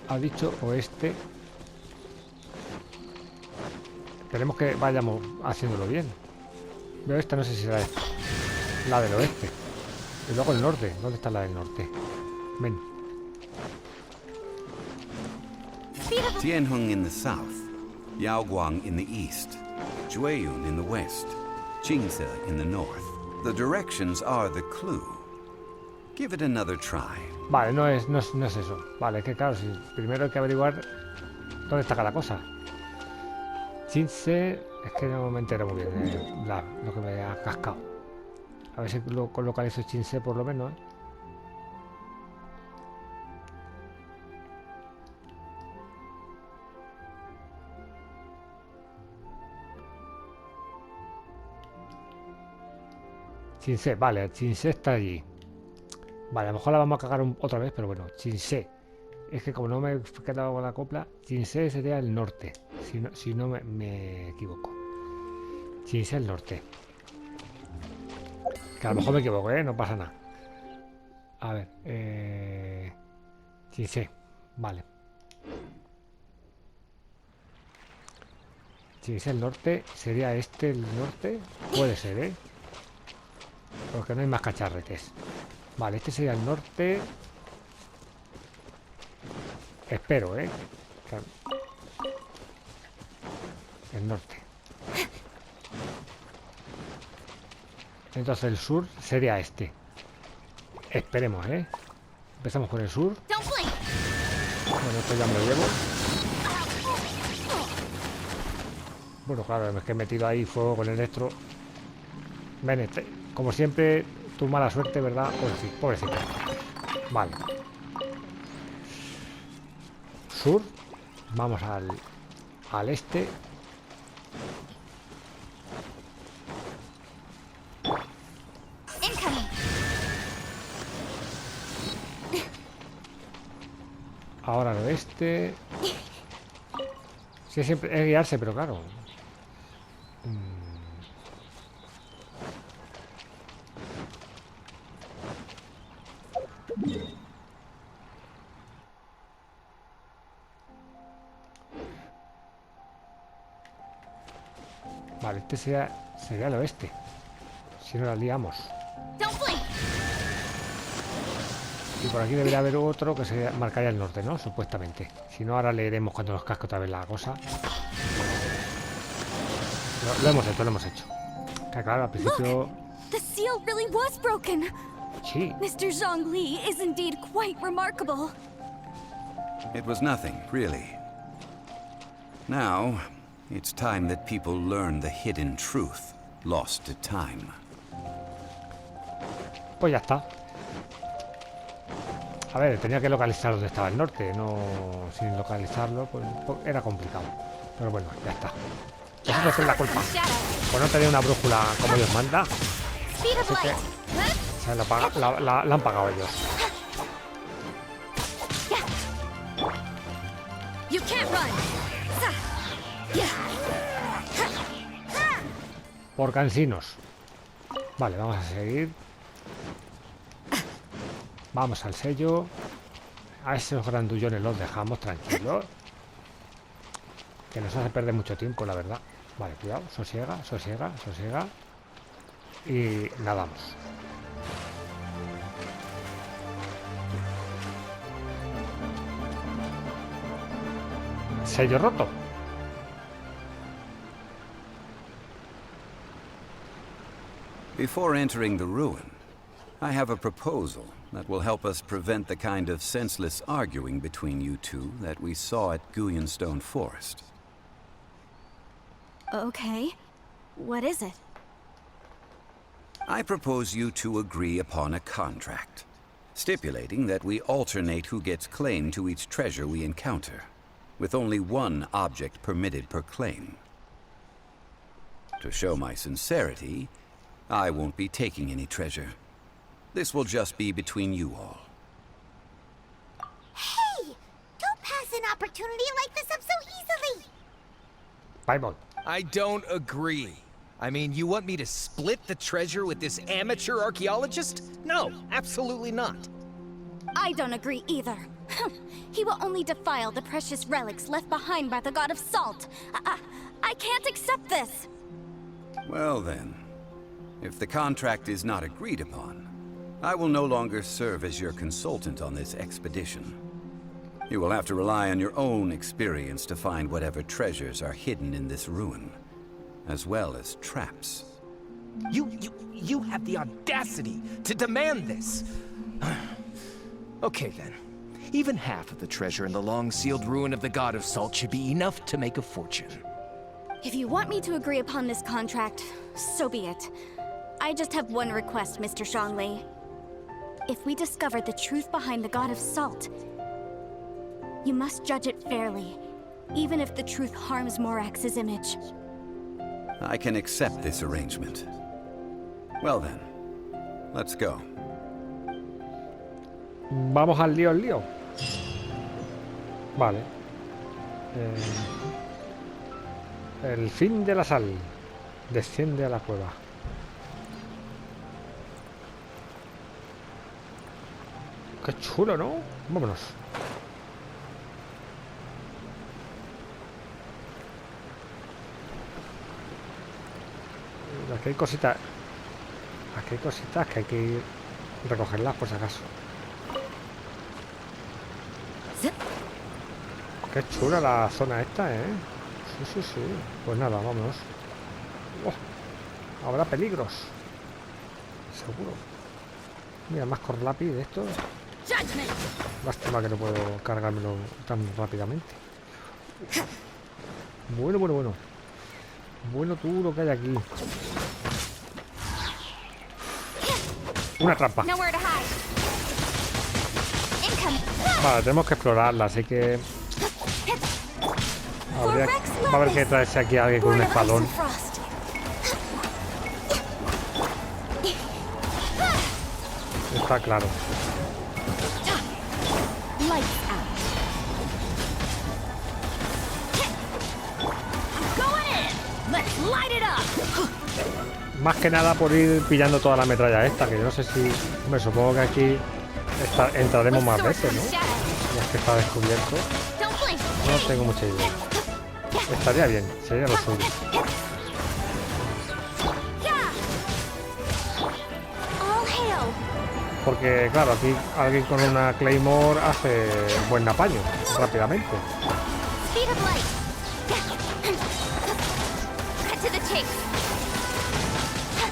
ha dicho oeste. Esperemos que vayamos haciéndolo bien. Pero esta no sé si será la del oeste. Y luego el norte. ¿Dónde está la del norte? Ven. Tianheng in the south, Yaoguang in the east, Jueyun in the west, Jingze in the north. The directions are the clue. Give it another try. Vale, no es eso. Vale, es que claro, si primero hay que averiguar dónde está cada cosa. Jingze, es que no me entero muy bien de lo que me ha cascado. A ver si lo localizo Jingze por lo menos, Jingze, vale, Jingze está allí. Vale, a lo mejor la vamos a cagar otra vez, pero bueno, Jingze. Es que como no me he quedado con la copla, Jingze sería el norte. Si no me equivoco. Jingze el norte. Que a lo mejor me equivoco, no pasa nada. A ver, Jingze, vale. Jingze el norte, sería este el norte. Puede ser, porque no hay más cacharretes. Vale, este sería el norte. Espero, Claro. El norte. Entonces el sur sería este. Esperemos, Empezamos por el sur. Bueno, esto ya me lo llevo. Bueno, claro, es que he metido ahí fuego con el electro. Ven, como siempre, tu mala suerte, ¿verdad? Pobrecito. Vale. Sur. Vamos al este. Ahora al oeste. Sí, siempre es guiarse, pero claro. Vale, este sería el oeste. Si no la liamos. Y por aquí debería haber otro que se marcaría el norte, ¿no? Supuestamente. Si no, ahora leeremos cuando nos casque otra vez la cosa. Lo hemos hecho. Que claro, al principio... The seal really was broken. Sí. Mr. Zhongli is indeed quite remarkable. It was nothing, really. Now, It's time that people learn the hidden truth lost to time. Pues ya está. A ver, tenía que localizar dónde estaba el norte. No, sin localizarlo, pues era complicado. Pero bueno, ya está. Vosotros es la culpa. Pues no tenía una brújula como Dios manda. Así que se la han pagado ellos. Por cansinos. Vale, vamos a seguir. Vamos al sello. A esos grandullones los dejamos tranquilos. Que nos hace perder mucho tiempo, la verdad. Vale, cuidado, sosiega, sosiega, sosiega. Y nadamos. Sello roto. Before entering the ruin, I have a proposal that will help us prevent the kind of senseless arguing between you two that we saw at Guyenstone Forest. Okay. What is it? I propose you two agree upon a contract, stipulating that we alternate who gets claim to each treasure we encounter, with only one object permitted per claim. To show my sincerity, I won't be taking any treasure. This will just be between you all. Hey! Don't pass an opportunity like this up so easily! Bible. I don't agree. I mean, you want me to split the treasure with this amateur archaeologist? No, absolutely not. I don't agree either. He will only defile the precious relics left behind by the god of salt. I can't accept this. Well then, if the contract is not agreed upon, I will no longer serve as your consultant on this expedition. You will have to rely on your own experience to find whatever treasures are hidden in this ruin, as well as traps. You have the audacity to demand this. Okay then. Even half of the treasure in the long-sealed ruin of the God of Salt should be enough to make a fortune. If you want me to agree upon this contract, so be it. I just have one request, Mr. Zhongli. If we discover the truth behind the God of Salt, you must judge it fairly, even if the truth harms Morax's image. I can accept this arrangement. Well then, let's go. Vamos al lío, al lío. Vale. El fin de la sal. Desciende a la cueva. Qué chulo, ¿no? Vámonos. Aquí hay cositas. Aquí hay cositas que hay que ir recogerlas por si acaso. Qué chula la zona esta, ¿eh? Sí, sí, sí. Pues nada, vámonos. Oh, habrá peligros. Seguro. Mira, más corlapi de esto. Lástima que no puedo cargármelo tan rápidamente. Bueno, bueno, bueno. Bueno, tú lo que hay aquí. Una trampa. Vale, tenemos que explorarla, así que... Va a haber que traerse aquí a alguien con un espadón. Está claro. Más que nada por ir pillando toda la metralla esta, que yo no sé si... Me supongo que aquí entraremos más veces, ¿no? Ya que está descubierto. No tengo mucha idea. Estaría bien, sería lo suyo. Porque, claro, aquí alguien con una Claymore hace buen apaño rápidamente.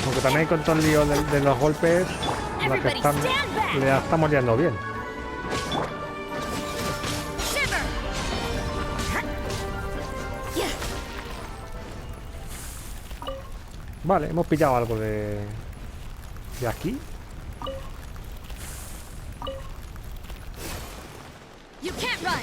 Aunque también con todo el lío de los golpes, la que le estamos liando bien. Vale, hemos pillado algo de aquí. You can't run.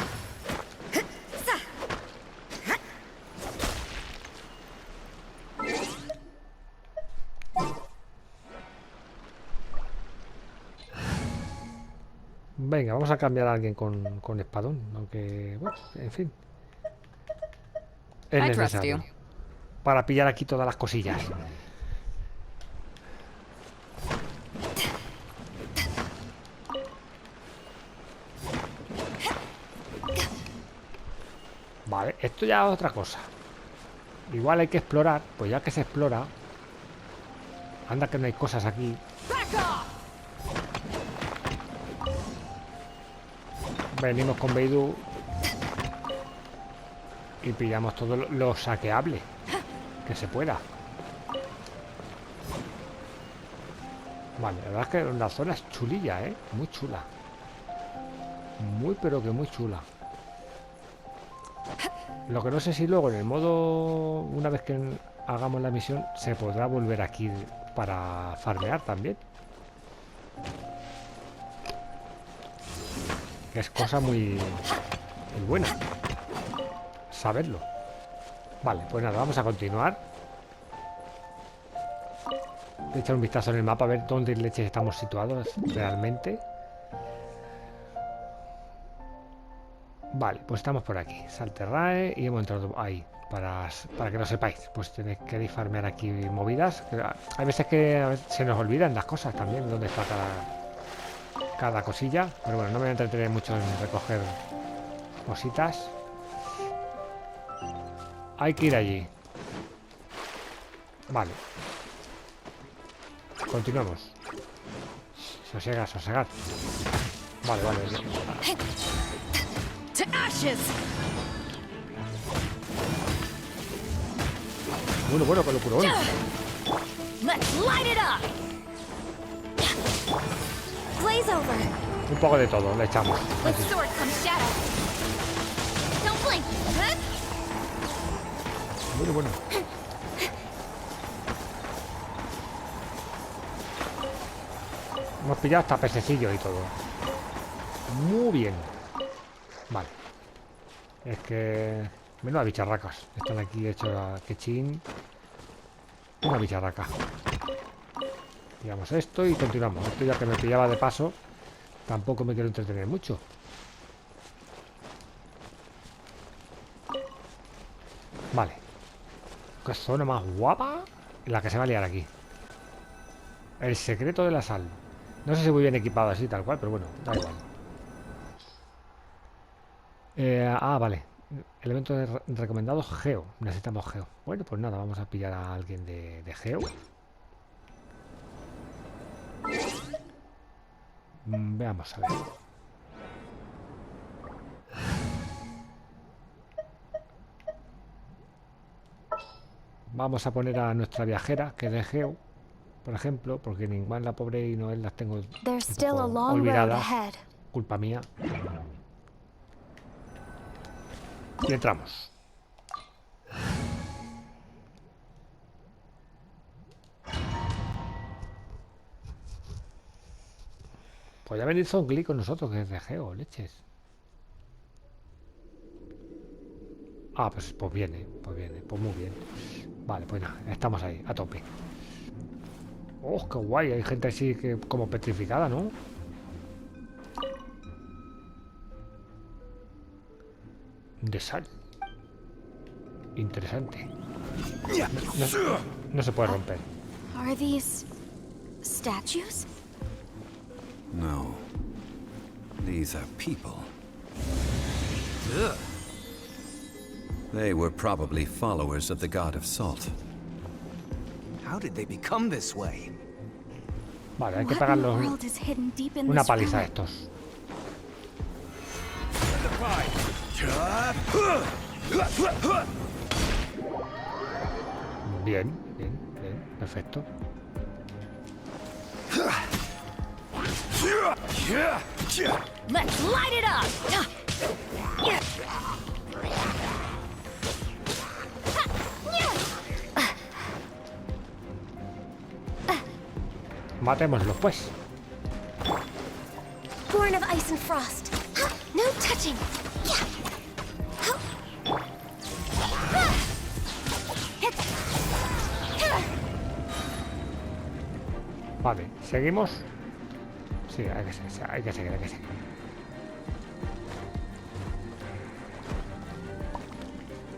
Venga, vamos a cambiar a alguien con espadón, aunque, bueno, en fin. Es necesario para pillar aquí todas las cosillas. Vale, esto ya es otra cosa. Igual hay que explorar, pues ya que se explora. Anda que no hay cosas aquí. Venimos con Beidou y pillamos todo lo saqueable que se pueda. Vale, la verdad es que la zona es chulilla, muy chula. Muy pero que muy chula. Lo que no sé si luego en el modo, una vez que hagamos la misión, se podrá volver aquí para farmear también. Que es cosa muy buena saberlo. Vale, pues nada, vamos a continuar. Voy a echar un vistazo en el mapa a ver dónde leches estamos situados realmente. Vale, pues estamos por aquí. Salterrae y hemos entrado ahí. Para que lo sepáis, pues tenéis que farmear aquí movidas. Hay veces que se nos olvidan las cosas también, dónde está cada cosilla. Pero bueno, no me voy a entretener mucho en recoger cositas. Hay que ir allí. Vale. Continuamos. Sosegad, sosegad. Vale, vale. To ashes. Bueno, con locurón. Let's light it up. Blaze over. Un poco de todo, le echamos. With sword comes shadow. Don't blink. Bueno. Hemos pillado hasta pececillos y todo. Muy bien. Vale. Es que... menuda bicharracas. Están aquí hechos a quechín. Una bicharraca. Pillamos esto y continuamos. Esto ya que me pillaba de paso. Tampoco me quiero entretener mucho. Vale. Qué zona más guapa la que se va a liar aquí. El secreto de la sal. No sé si muy bien equipado así, tal cual, pero bueno, da igual. Vale. Elemento recomendado, Geo. Necesitamos Geo. Bueno, pues nada, vamos a pillar a alguien de Geo. Veamos a ver. Vamos a poner a nuestra viajera, que es de Geo, por ejemplo, porque ninguna la pobre y Noel las tengo un poco olvidadas. Culpa mía. Y entramos. Pues ya venir Zhongli con nosotros, que es de Geo, leches. Pues viene, pues muy bien. Vale, pues nada, estamos ahí, a tope. Oh, qué guay, hay gente así que como petrificada, ¿no? De sal. Interesante. No se puede romper. Are these statues? No. These are people. They were probably followers of the god of salt. How did they become this way? Vale, hay que What in the pegarlos world is hidden deep in una this paliza a relic? estos. Bien, perfecto. Let's light it up. Matémoslo, pues. Born of ice and frost. No touching. Vale, ¿seguimos? Sí, hay que seguir.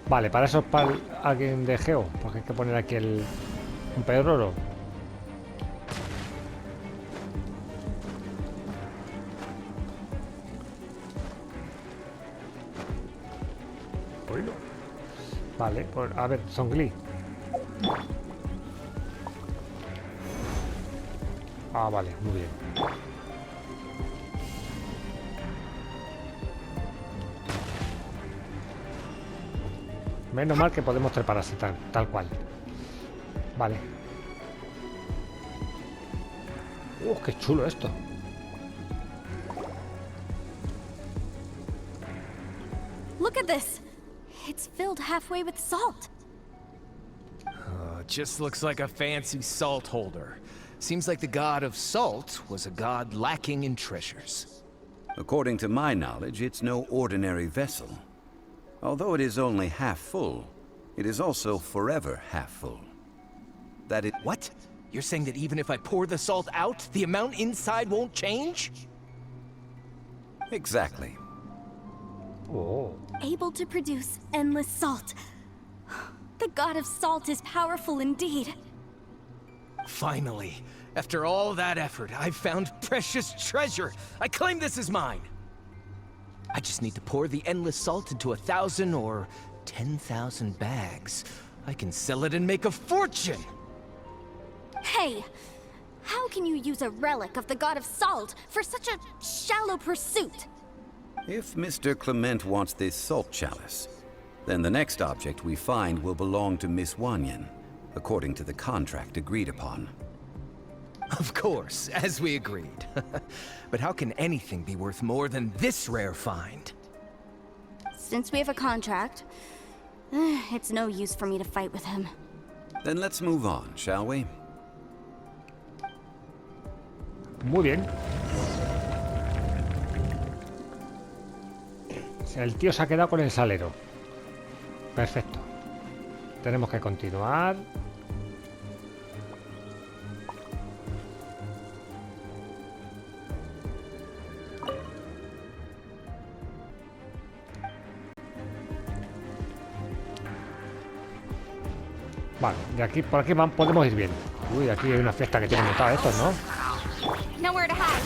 Vale, para eso es para alguien de Geo, porque hay que poner aquí un pedrolo. Bueno. Vale, pues a ver, Zhongli. Ah, vale, muy bien. Menos mal que podemos trepar así, tal cual. Vale. Qué chulo esto. Look at this. It's filled halfway with salt. Just looks like a fancy salt holder. Seems like the god of salt was a god lacking in treasures. According to my knowledge, it's no ordinary vessel. Although it is only half full, it is also forever half full. That it... What? You're saying that even if I pour the salt out, the amount inside won't change? Exactly. Oh. Able to produce endless salt. The god of salt is powerful indeed. Finally, after all that effort, I've found precious treasure. I claim this as mine. I just need to pour the endless salt into 1,000 or 10,000 bags. I can sell it and make a fortune! Hey, how can you use a relic of the god of salt for such a shallow pursuit? If Mr. Clement wants this salt chalice, then the next object we find will belong to Miss Wanyan, according to the contract agreed upon. Of course, as we agreed. But how can anything be worth more than this rare find? Since we have a contract, it's no use for me to fight with him. Then let's move on, shall we? Muy bien. El tío se ha quedado con el salero. Perfecto. Tenemos que continuar. Vale, de aquí, por aquí podemos ir bien. Uy, aquí hay una fiesta que tienen montada estos, ¿no? Nowhere to hide.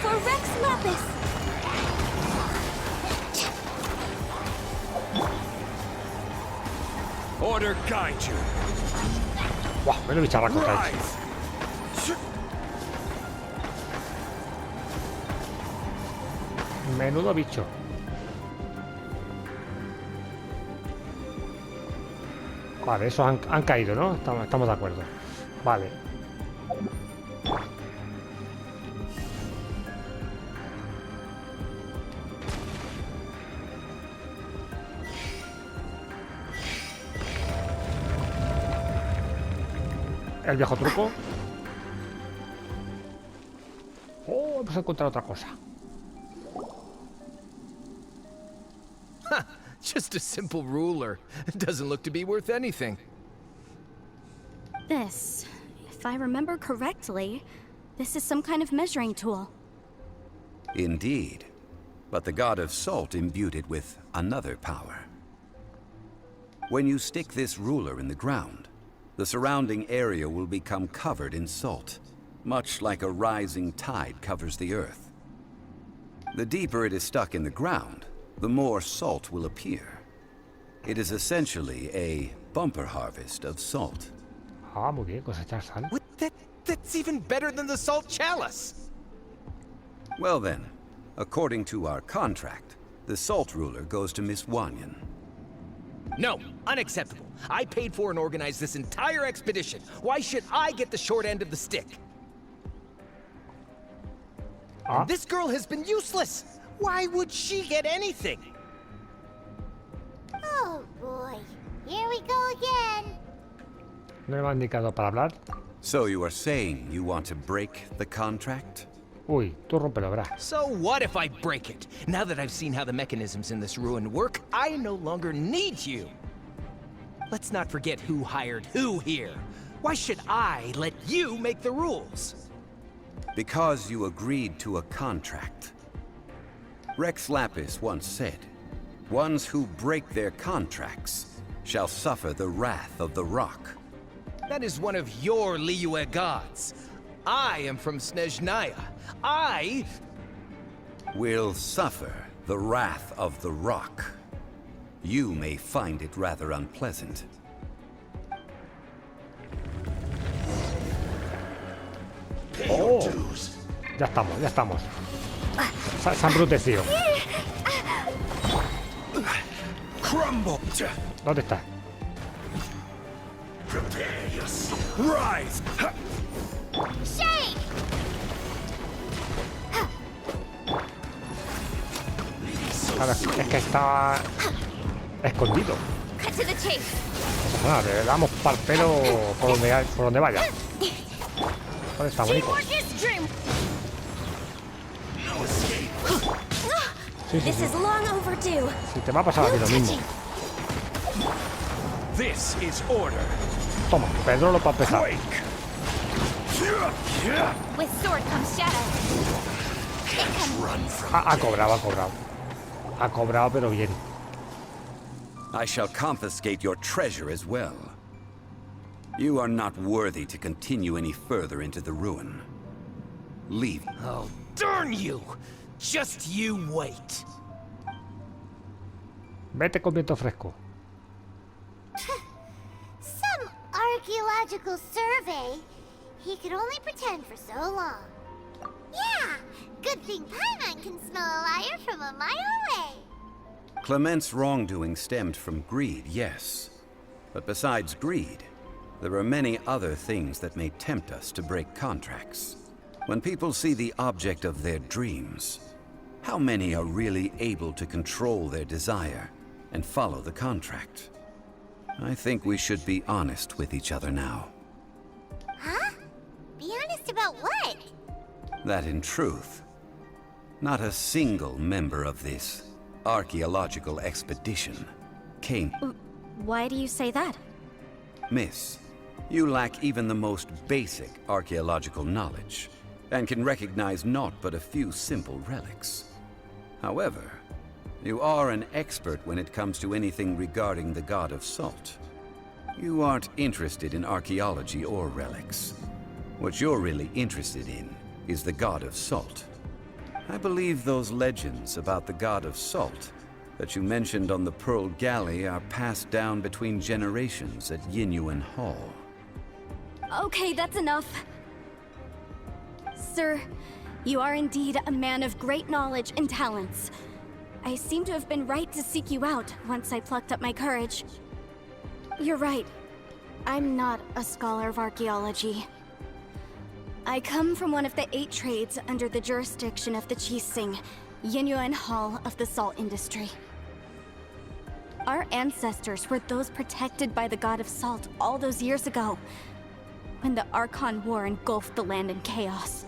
For Rex Lapis. Order guide you. Buah, menos bicharraco que hay. Menudo bicho. Vale, esos han caído, ¿no? Estamos de acuerdo. Vale. El viejo truco. Oh, hemos encontrado otra cosa. Just a simple ruler. It doesn't look to be worth anything. This, if I remember correctly, this is some kind of measuring tool. Indeed. But the god of salt imbued it with another power. When you stick this ruler in the ground, the surrounding area will become covered in salt, much like a rising tide covers the earth. The deeper it is stuck in the ground, the more salt will appear. It is essentially a bumper harvest of salt. Ah, muy bien, cosechar sal. What? That's even better than the salt chalice! Well then, according to our contract, the salt ruler goes to Miss Wanyan. No, unacceptable. I paid for and organized this entire expedition. Why should I get the short end of the stick? Ah. And this girl has been useless! Why would she get anything? Oh boy. Here we go No me ha indicado para hablar. So you are saying you want to break the contract? Uy, tú rómpelo, verás. So what if I break it? Now that I've seen how the mechanisms in this ruin work, I no longer need you. Let's not forget who hired who here. Why should I let you make the rules? Because you agreed to a contract. Rex Lapis once said, "Ones who break their contracts shall suffer the wrath of the rock." That is one of your Liyue gods. I am from Snezhnaya. I Will suffer the wrath of the rock. You may find it rather unpleasant. Oh, ya estamos, ya estamos. Se ha embrutecido. Crumble! ¿Dónde está? Prepare yourself. Rise! Shake! Claro, es que estaba escondido. Cut to the chase. Nada, le damos pal pelo por donde vaya. ¿Dónde está, bonito? Teamwork is dream. Sí, sí, This sí. is long overdue. Si te va a pasar a ti lo mismo. This is order. Toma, Pedro para empezar. Quake! With sword comes shadow. Ha cobrado, ha cobrado. Ha cobrado, pero bien. I shall confiscate your treasure as well. You are not worthy to continue any further into the ruin. Leave. Oh, darn you! Just you wait. Vete con viento fresco. Some archaeological survey. He could only pretend for so long. Yeah, good thing Paimon can smell a liar from a mile away. Clement's wrongdoing stemmed from greed, yes. But besides greed, there are many other things that may tempt us to break contracts. When people see the object of their dreams, how many are really able to control their desire and follow the contract? I think we should be honest with each other now. Huh? Be honest about what? That in truth, not a single member of this archaeological expedition came. Why do you say that? Miss, you lack even the most basic archaeological knowledge, and can recognize naught but a few simple relics. However, you are an expert when it comes to anything regarding the god of salt. You aren't interested in archaeology or relics. What you're really interested in is the god of salt. I believe those legends about the god of salt that you mentioned on the Pearl Galley are passed down between generations at Yinyuan Hall. Okay, that's enough. Sir, you are indeed a man of great knowledge and talents. I seem to have been right to seek you out once I plucked up my courage. You're right. I'm not a scholar of archaeology. I come from one of the 8 trades under the jurisdiction of the Qixing, Yinyuan Hall of the salt industry. Our ancestors were those protected by the god of salt all those years ago, when the Archon War engulfed the land in chaos.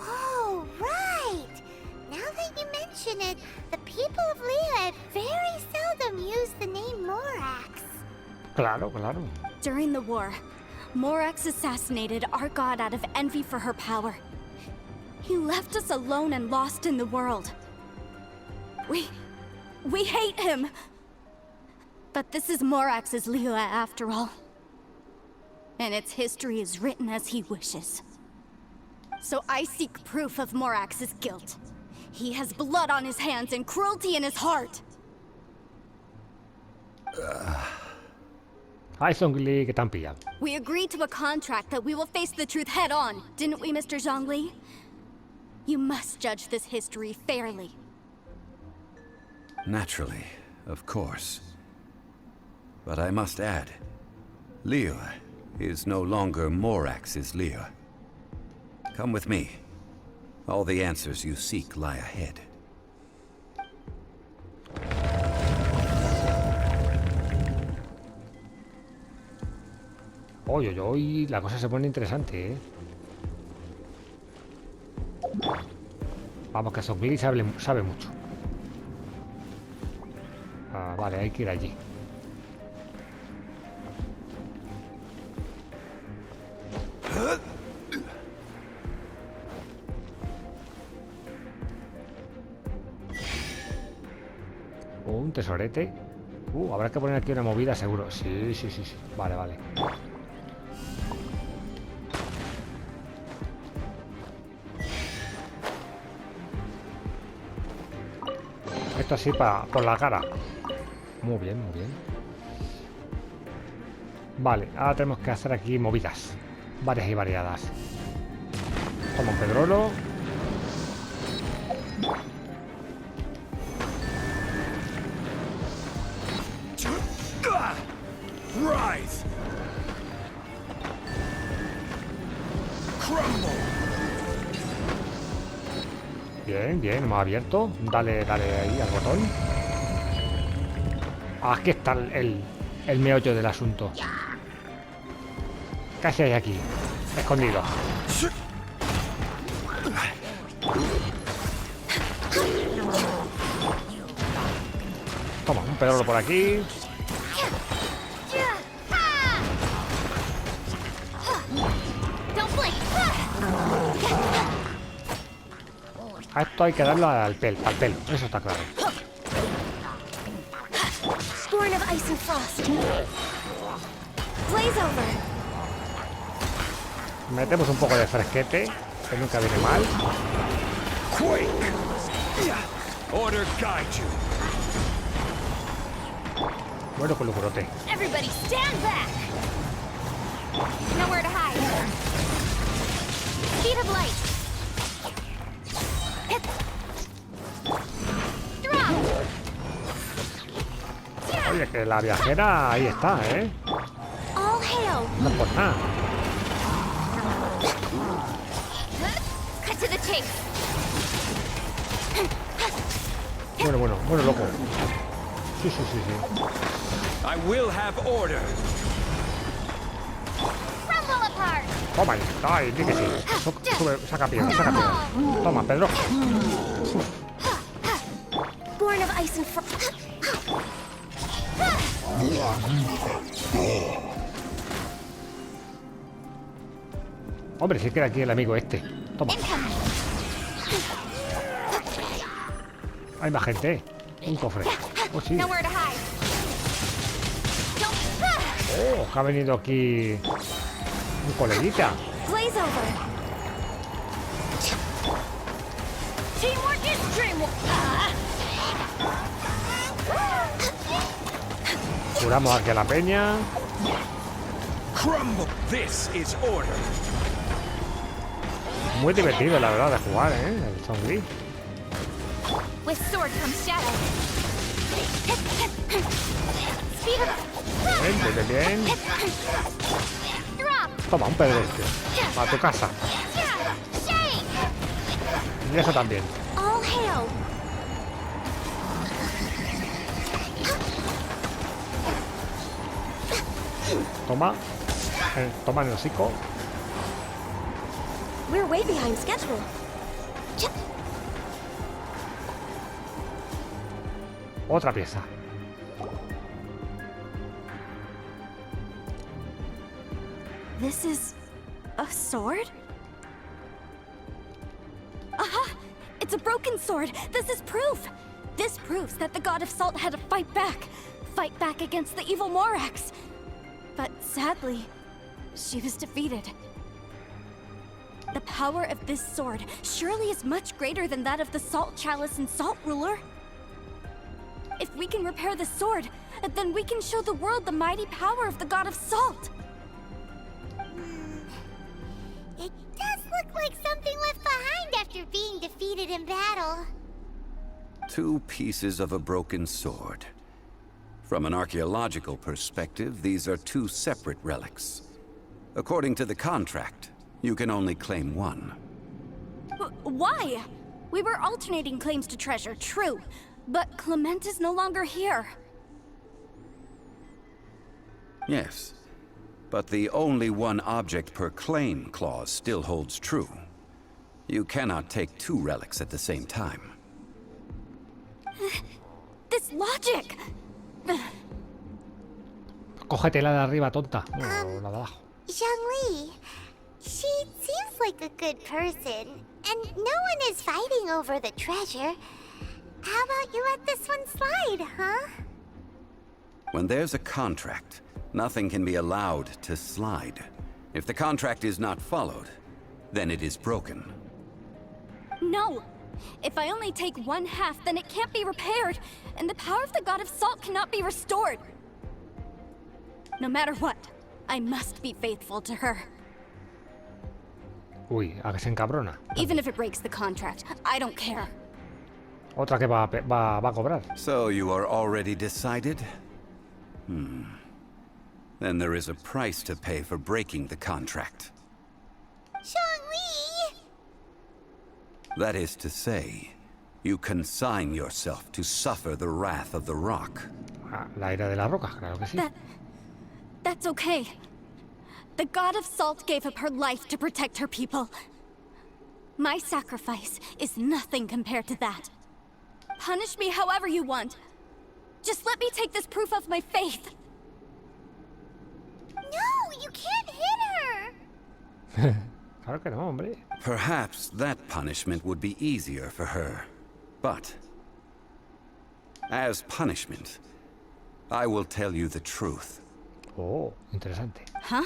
Oh, right! Now that you mention it, the people of Liyue very seldom use the name Morax. Claro, claro. During the war, Morax assassinated our god out of envy for her power. He left us alone and lost in the world. We hate him! But this is Morax's Liyue after all. And its history is written as he wishes. So I seek proof of Morax's guilt. He has blood on his hands and cruelty in his heart. Hi, Zhongli, ¿qué tan pilla? We agreed to a contract that we will face the truth head on, didn't we, Mr. Zhongli? You must judge this history fairly. Naturally, of course. But I must add, Liyue is no longer Morax's Liyue. Come with me. All the answers you seek lie ahead. Oye, oye, oye, la cosa se pone interesante, ¿eh? Vamos, que Zhongli sabe mucho. Ah, vale, hay que ir allí. Un tesorete. Habrá que poner aquí una movida seguro. Sí, sí, sí, sí. Vale, vale. Esto así por la cara. Muy bien, muy bien. Vale, ahora tenemos que hacer aquí movidas. Varias y variadas. Toma un pedrolo. Rise! Crumble! Bien, bien, hemos abierto. Dale, dale ahí al botón. Aquí está el meollo del asunto. ¿Qué hay aquí? Escondido. Toma, un pedrolo por aquí. A esto hay que darlo al pelo, eso está claro. Born of ice and frost. Blaze over. Metemos un poco de fresquete, que nunca viene mal. Quake! Order guide you. Bueno, con lucrote. Everybody stand back. Nowhere to hide. Speed of light. Drop. Oye, que la viajera ahí está, ¿eh? All hail. No es por nada. Cut to the chase. Bueno, loco. Sí, sí, sí, sí. I will have order. Crumble apart. Toma ahí, ay, di que sí. Sube, saca piedra, saca piedra. Toma, Pedro. Born of ice and frost. Hombre, si queda aquí el amigo este. Toma. Hay más gente. Un cofre. Oh, sí. Nowhere to hide. Oh, que ha venido aquí un coleguita. Blaze over. Teamwork is dreamwork. Curamos aquí a la peña. Crumble. This is order. Muy divertido, la verdad, de jugar, ¿eh? El Zhongli. With sword comes shadow. Speed of Bien, bien, bien. drop. Toma, un pedrete. Para tu casa. Shake. Y eso también. All hail. Toma. Toma en el hocico. We're way behind schedule. Otra pieza. This is a sword? Aha! It's a broken sword. This is proof. This proves that the god of salt had to fight back against the evil Morax. But sadly, she was defeated. The power of this sword surely is much greater than that of the Salt Chalice and Salt Ruler. If we can repair the sword, then we can show the world the mighty power of the god of salt. It does look like something left behind after being defeated in battle. 2 pieces of a broken sword. From an archaeological perspective, these are 2 separate relics. According to the contract, you can only claim one. Why? We were alternating claims to treasure, true. But Clement is no longer here. Yes. But the only one object per claim clause still holds true. You cannot take two relics at the same time. This logic! Cógete la de arriba, tonta. No, la de abajo. Zhongli, she seems like a good person, and no one is fighting over the treasure. How about you let this one slide, huh? When there's a contract, nothing can be allowed to slide. If the contract is not followed, then it is broken. No! If I only take one half, then it can't be repaired, and the power of the God of Salt cannot be restored. No matter what, I must be faithful to her. Uy, a que se encabrona. Even if it breaks the contract, I don't care. Otra que va a cobrar. So you are already decided? Then there is a price to pay for breaking the contract. Zhongli! That is to say, you consign yourself to suffer the wrath of the rock. Ah, la ira de la roca, claro que sí. That's okay. The God of Salt gave up her life to protect her people. My sacrifice is nothing compared to that. Punish me however you want. Just let me take this proof of my faith. No, you can't hit her! Claro que no, hombre. Perhaps that punishment would be easier for her. But, as punishment, I will tell you the truth. Oh, interesante. Huh?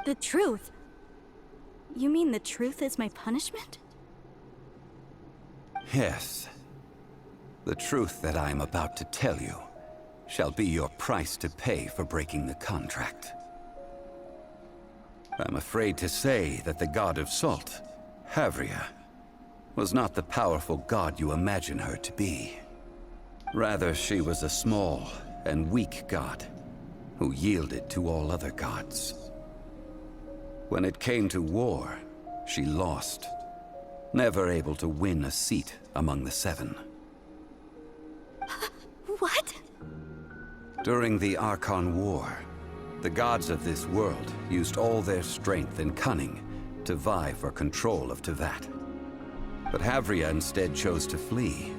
The truth? You mean the truth is my punishment? Yes. The truth that I am about to tell you shall be your price to pay for breaking the contract. I'm afraid to say that the God of Salt, Havria, was not the powerful god you imagine her to be. Rather, she was a small and weak god who yielded to all other gods. When it came to war, she lost, never able to win a seat among the seven. What? During the Archon War, the gods of this world used all their strength and cunning to vie for control of Teyvat. But Havria instead chose to flee.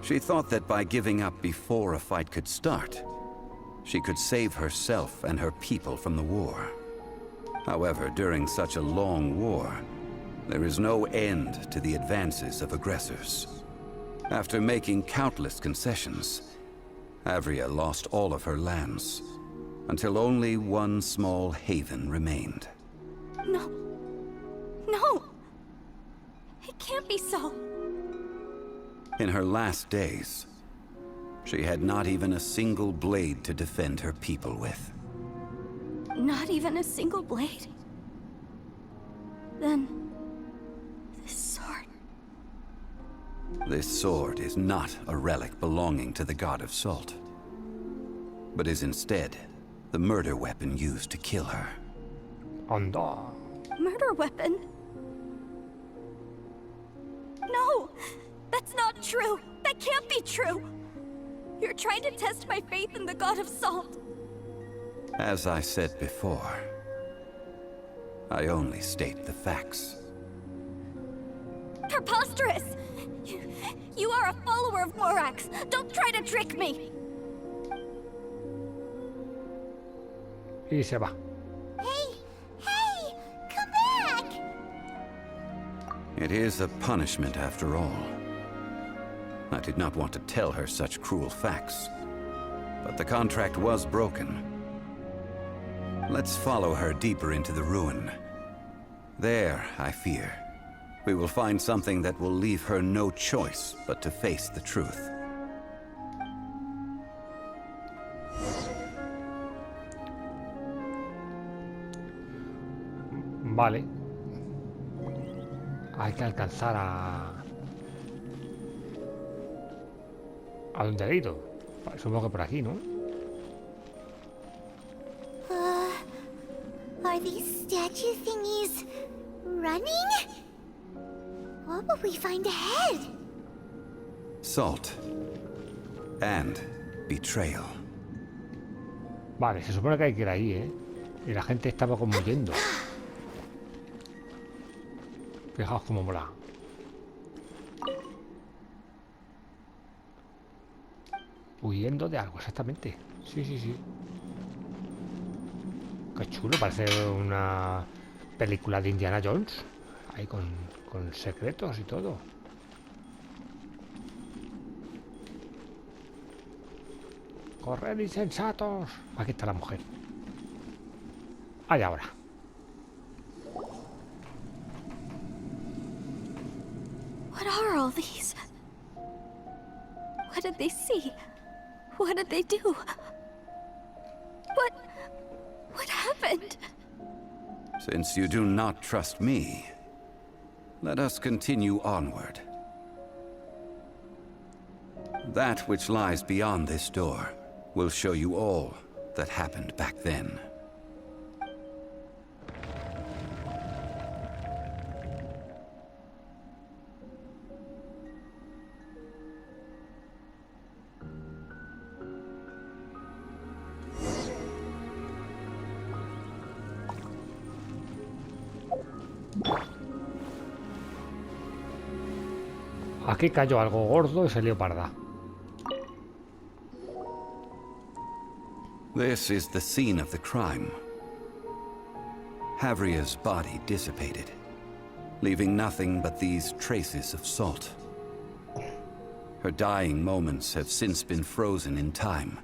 She thought that by giving up before a fight could start, she could save herself and her people from the war. However, during such a long war, there is no end to the advances of aggressors. After making countless concessions, Havria lost all of her lands, until only one small haven remained. No. No! It can't be so. In her last days, she had not even a single blade to defend her people with. Not even a single blade? Then... this sword... This sword is not a relic belonging to the God of Salt, but is instead the murder weapon used to kill her. Anda. Murder weapon? No! That's not true! That can't be true! You're trying to test my faith in the God of Salt. As I said before, I only state the facts. Preposterous! You are a follower of Morax! Don't try to trick me! Y se va. Hey! Hey! Come back! It is a punishment after all. I did not want to tell her such cruel facts, but the contract was broken. Let's follow her deeper into the ruin. There, I fear, we will find something that will leave her no choice but to face the truth. Vale. Hay que alcanzar a donde he ido. Supongo que por aquí, ¿no? Are these statue thingies running? What will we find ahead? Salt and betrayal. Vale, se supone que hay que ir ahí, ¿eh? Y la gente estaba como huyendo. Fijaos cómo mola. Huyendo de algo, exactamente. Sí, sí, sí. Qué chulo, parece una película de Indiana Jones. Ahí con secretos y todo. ¡Corred, insensatos! Aquí está la mujer. Allá ahora. What are all these? What did they see? What did they do? What happened? Since you do not trust me, let us continue onward. That which lies beyond this door will show you all that happened back then. Aquí cayó algo gordo y se lió parda. This is the scene of the crime. Havria's body dissipated, leaving nothing but these traces of salt. Her dying moments have since been frozen in time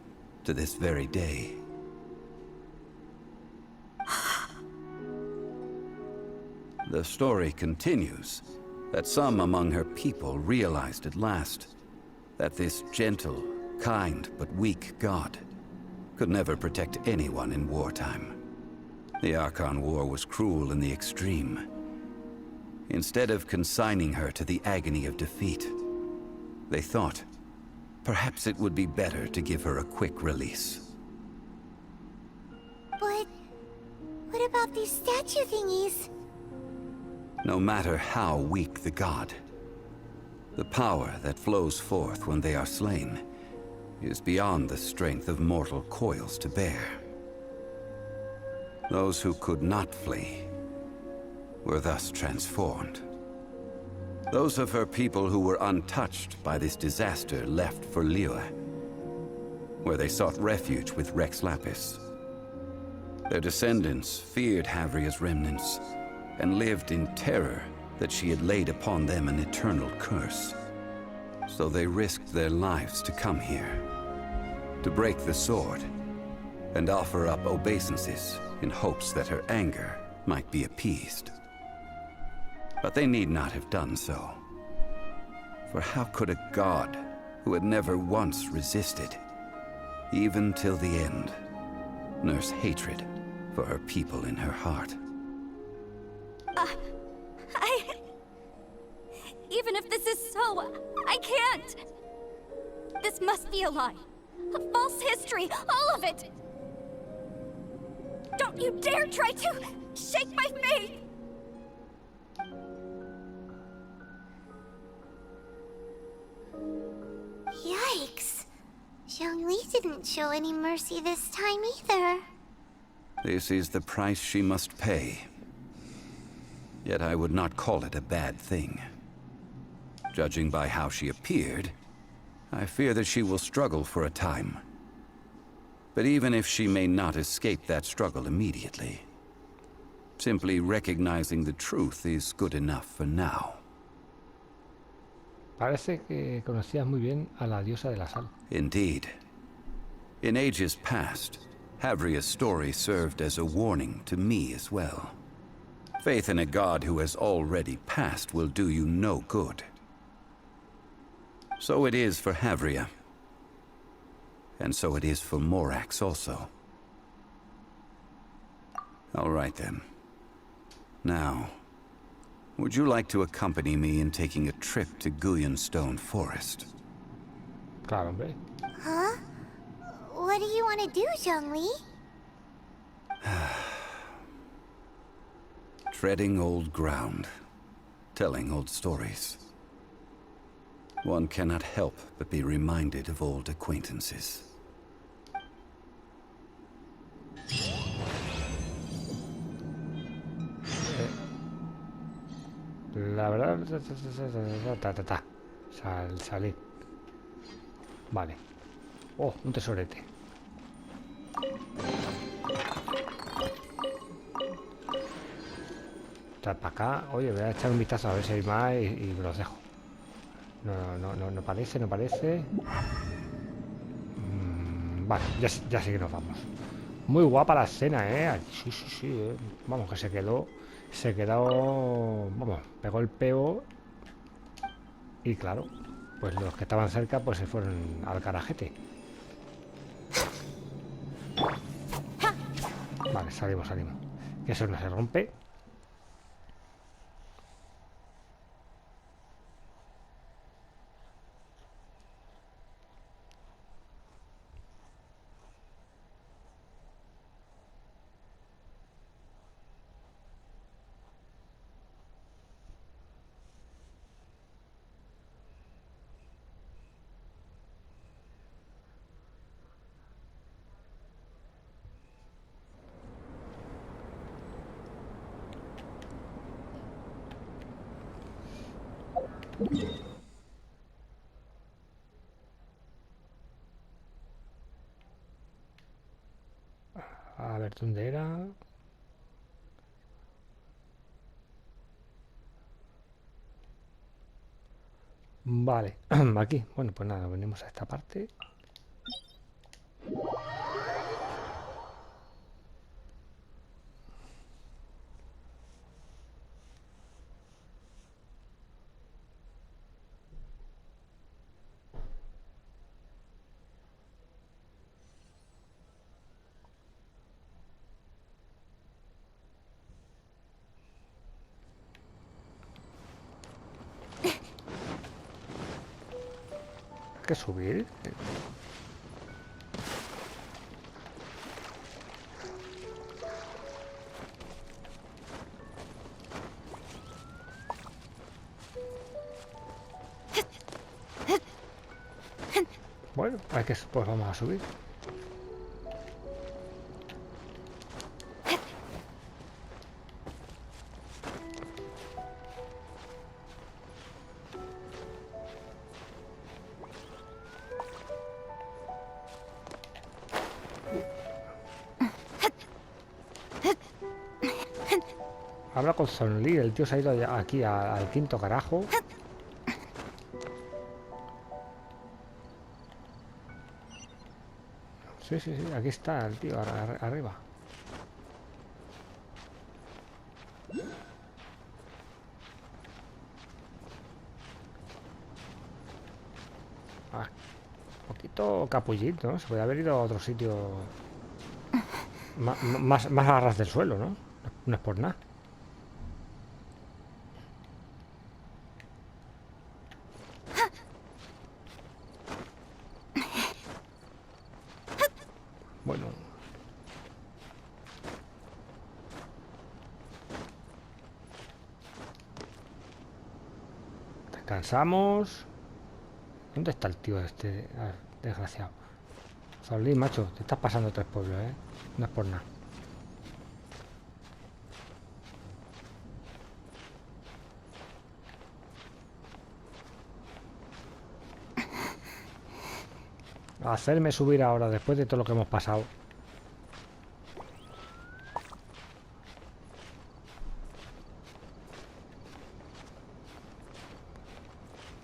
to this very day. The story continues that some among her people realized at last that this gentle, kind, but weak god could never protect anyone in wartime. The Archon War was cruel in the extreme. Instead of consigning her to the agony of defeat, they thought perhaps it would be better to give her a quick release. But what about these statue thingies? No matter how weak the god, the power that flows forth when they are slain is beyond the strength of mortal coils to bear. Those who could not flee were thus transformed. Those of her people who were untouched by this disaster left for Liyue, where they sought refuge with Rex Lapis. Their descendants feared Havria's remnants and lived in terror that she had laid upon them an eternal curse. So they risked their lives to come here, to break the sword, and offer up obeisances in hopes that her anger might be appeased. But they need not have done so. For how could a god who had never once resisted, even till the end, nurse hatred for her people in her heart? Even if this is so, I can't! This must be a lie. A false history, all of it! Don't you dare try to shake my faith! Yikes. Zhongli didn't show any mercy this time either. This is the price she must pay. Yet I would not call it a bad thing. Judging by how she appeared, I fear that she will struggle for a time. But even if she may not escape that struggle immediately, simply recognizing the truth is good enough for now. Parece que conocías muy bien a la diosa de la sal. Indeed. In ages past, Havria's story served as a warning to me as well. Faith in a god who has already passed will do you no good. So it is for Havria. And so it is for Morax also. All right then. Now, would you like to accompany me in taking a trip to Guyanstone Forest? Claro, hombre. Huh? What do you want to do, Zhongli? Treading old ground, telling old stories. One cannot help but be reminded of old acquaintances. La verdad... Salir. Vale. Oh, un tesorete. Trae para acá. Oye, voy a echar un vistazo a ver si hay más y me los dejo. No parece, no parece. Vale, ya sí que nos vamos. Muy guapa la escena, ¿eh? Sí. Vamos, que se quedó... Vamos, pegó el peo. Y claro, pues los que estaban cerca pues se fueron al carajete. Vale, salimos. Que eso no se rompe. A ver, ¿dónde era? Vale, aquí. Bueno, pues nada, venimos a esta parte. Hay que subir. Bueno, pues vamos a subir. Habla con Zhongli, el tío se ha ido aquí al quinto carajo. Sí, aquí está el tío arriba. Un poquito capullito, ¿no? Se puede haber ido a otro sitio más a ras del suelo, ¿no? No es por nada. Bueno. Descansamos. ¿Dónde está el tío este desgraciado? Zhongli, macho, te estás pasando 3 pueblos, ¿eh? No es por nada. Hacerme subir ahora después de todo lo que hemos pasado.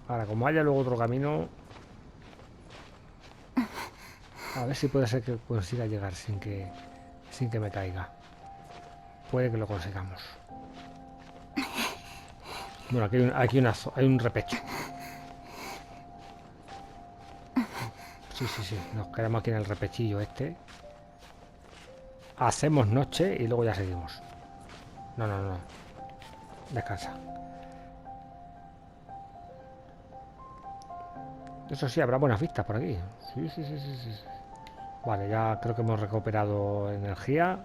Ahora, como haya luego otro camino, a ver si puede ser que consiga llegar sin que me caiga. Puede que lo consigamos. Bueno, aquí hay un repecho. Sí, nos quedamos aquí en el repechillo este. Hacemos noche y luego ya seguimos. No. Descansa. Eso sí, habrá buenas vistas por aquí. Sí. Vale, ya creo que hemos recuperado energía.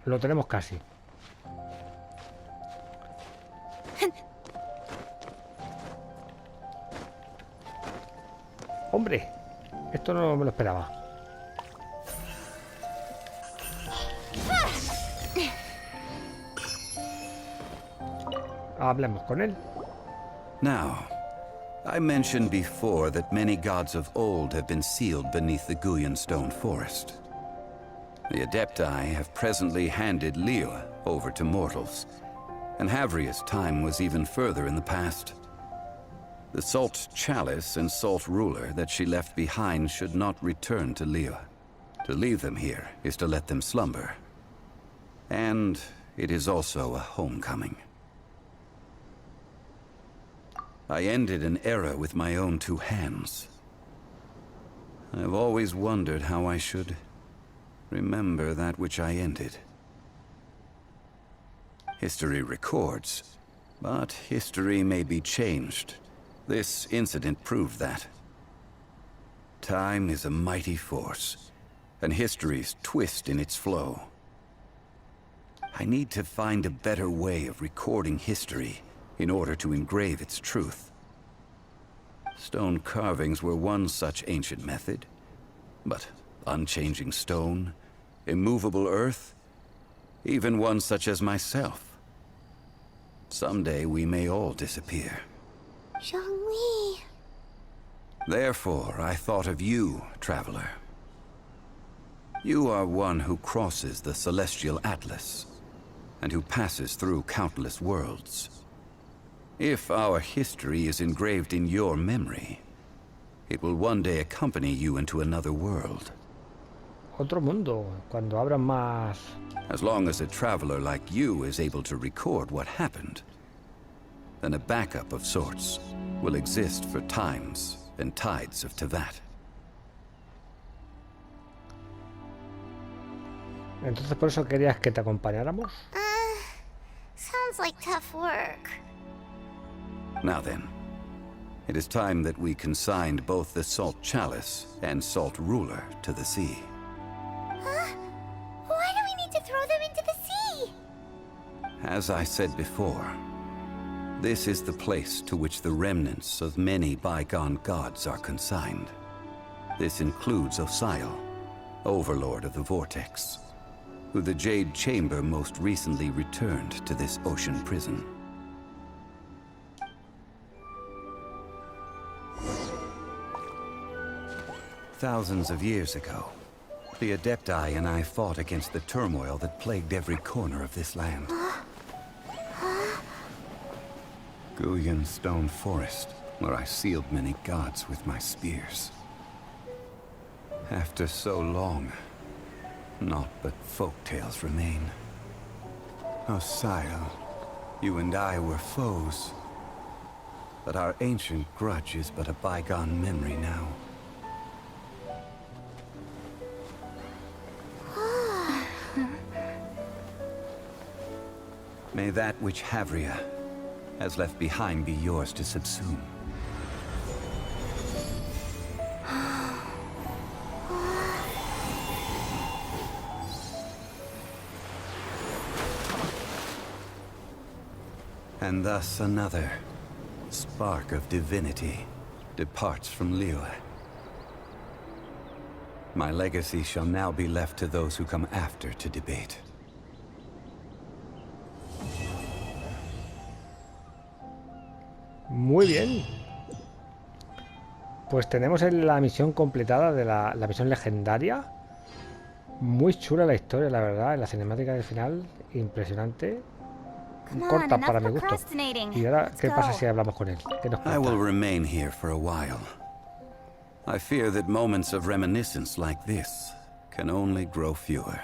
Lo tenemos casi. ¡Hombre! Esto no me lo esperaba. Hablemos con él. Now, I mentioned before that many gods of old have been sealed beneath the Guyan stone forest. The Adepti have presently handed Liyue over to mortals, and Havria's time was even further in the past. The Salt Chalice and Salt Ruler that she left behind should not return to Liyue. To leave them here is to let them slumber. And it is also a homecoming. I ended an era with my own two hands. I've always wondered how I should remember that which I ended. History records, but history may be changed. This incident proved that. Time is a mighty force, and history's twist in its flow. I need to find a better way of recording history in order to engrave its truth. Stone carvings were one such ancient method, but unchanging stone, immovable earth, even one such as myself. Someday we may all disappear. Zhongli. Therefore, I thought of you, traveler. You are one who crosses the celestial atlas, and who passes through countless worlds. If our history is engraved in your memory, it will one day accompany you into another world. Otro mundo, cuando abran más... As long as a traveler like you is able to record what happened, then a backup of sorts will exist for times and tides of Teyvat. Entonces por eso querías que te acompañáramos. Sounds like tough work. Now then, it is time that we consigned both the Salt Chalice and Salt Ruler to the sea. Huh? Why do we need to throw them into the sea? As I said before, this is the place to which the remnants of many bygone gods are consigned. This includes Osial, Overlord of the Vortex, who the Jade Chamber most recently returned to this ocean prison. Thousands of years ago, the Adepti and I fought against the turmoil that plagued every corner of this land. Guyan Stone Forest, where I sealed many gods with my spears. After so long, naught but folktales remain. Osial, you and I were foes, but our ancient grudge is but a bygone memory now. May that which Havria has left behind be yours to subsume. And thus another spark of divinity departs from Liyue. My legacy shall now be left to those who come after to debate. Muy bien. Pues tenemos la misión completada de la misión legendaria. Muy chula la historia, la verdad. La cinemática del final, impresionante. Corta para mi gusto. Y ahora, ¿qué pasa si hablamos con él? ¿Qué nos I will cuenta? remain here for a while. I fear that moments of reminiscence like this can only grow fewer.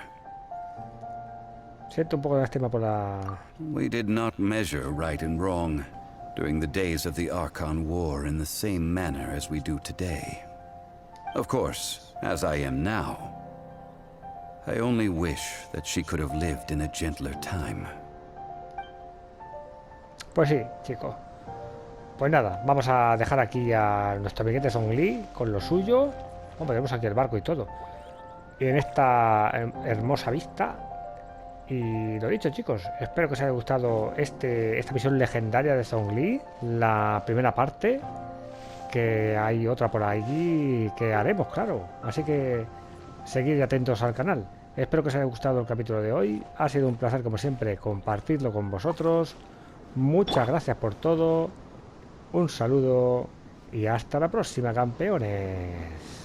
Siento un poco de lástima por la... We did not measure right and wrong during the days of the Archon War in the same manner as we do today. Of course, as I am now, I only wish that she could have lived in a gentler time. Pues sí, chicos. Pues nada, vamos a dejar aquí a nuestro amiguete Zhongli con lo suyo. Bueno, tenemos aquí el barco y todo. Y en esta hermosa vista. Y lo dicho, chicos, espero que os haya gustado esta misión legendaria de Zhongli, la primera parte, que hay otra por allí que haremos, claro. Así que seguid atentos al canal. Espero que os haya gustado el capítulo de hoy. Ha sido un placer, como siempre, compartirlo con vosotros. Muchas gracias por todo. Un saludo y hasta la próxima, campeones.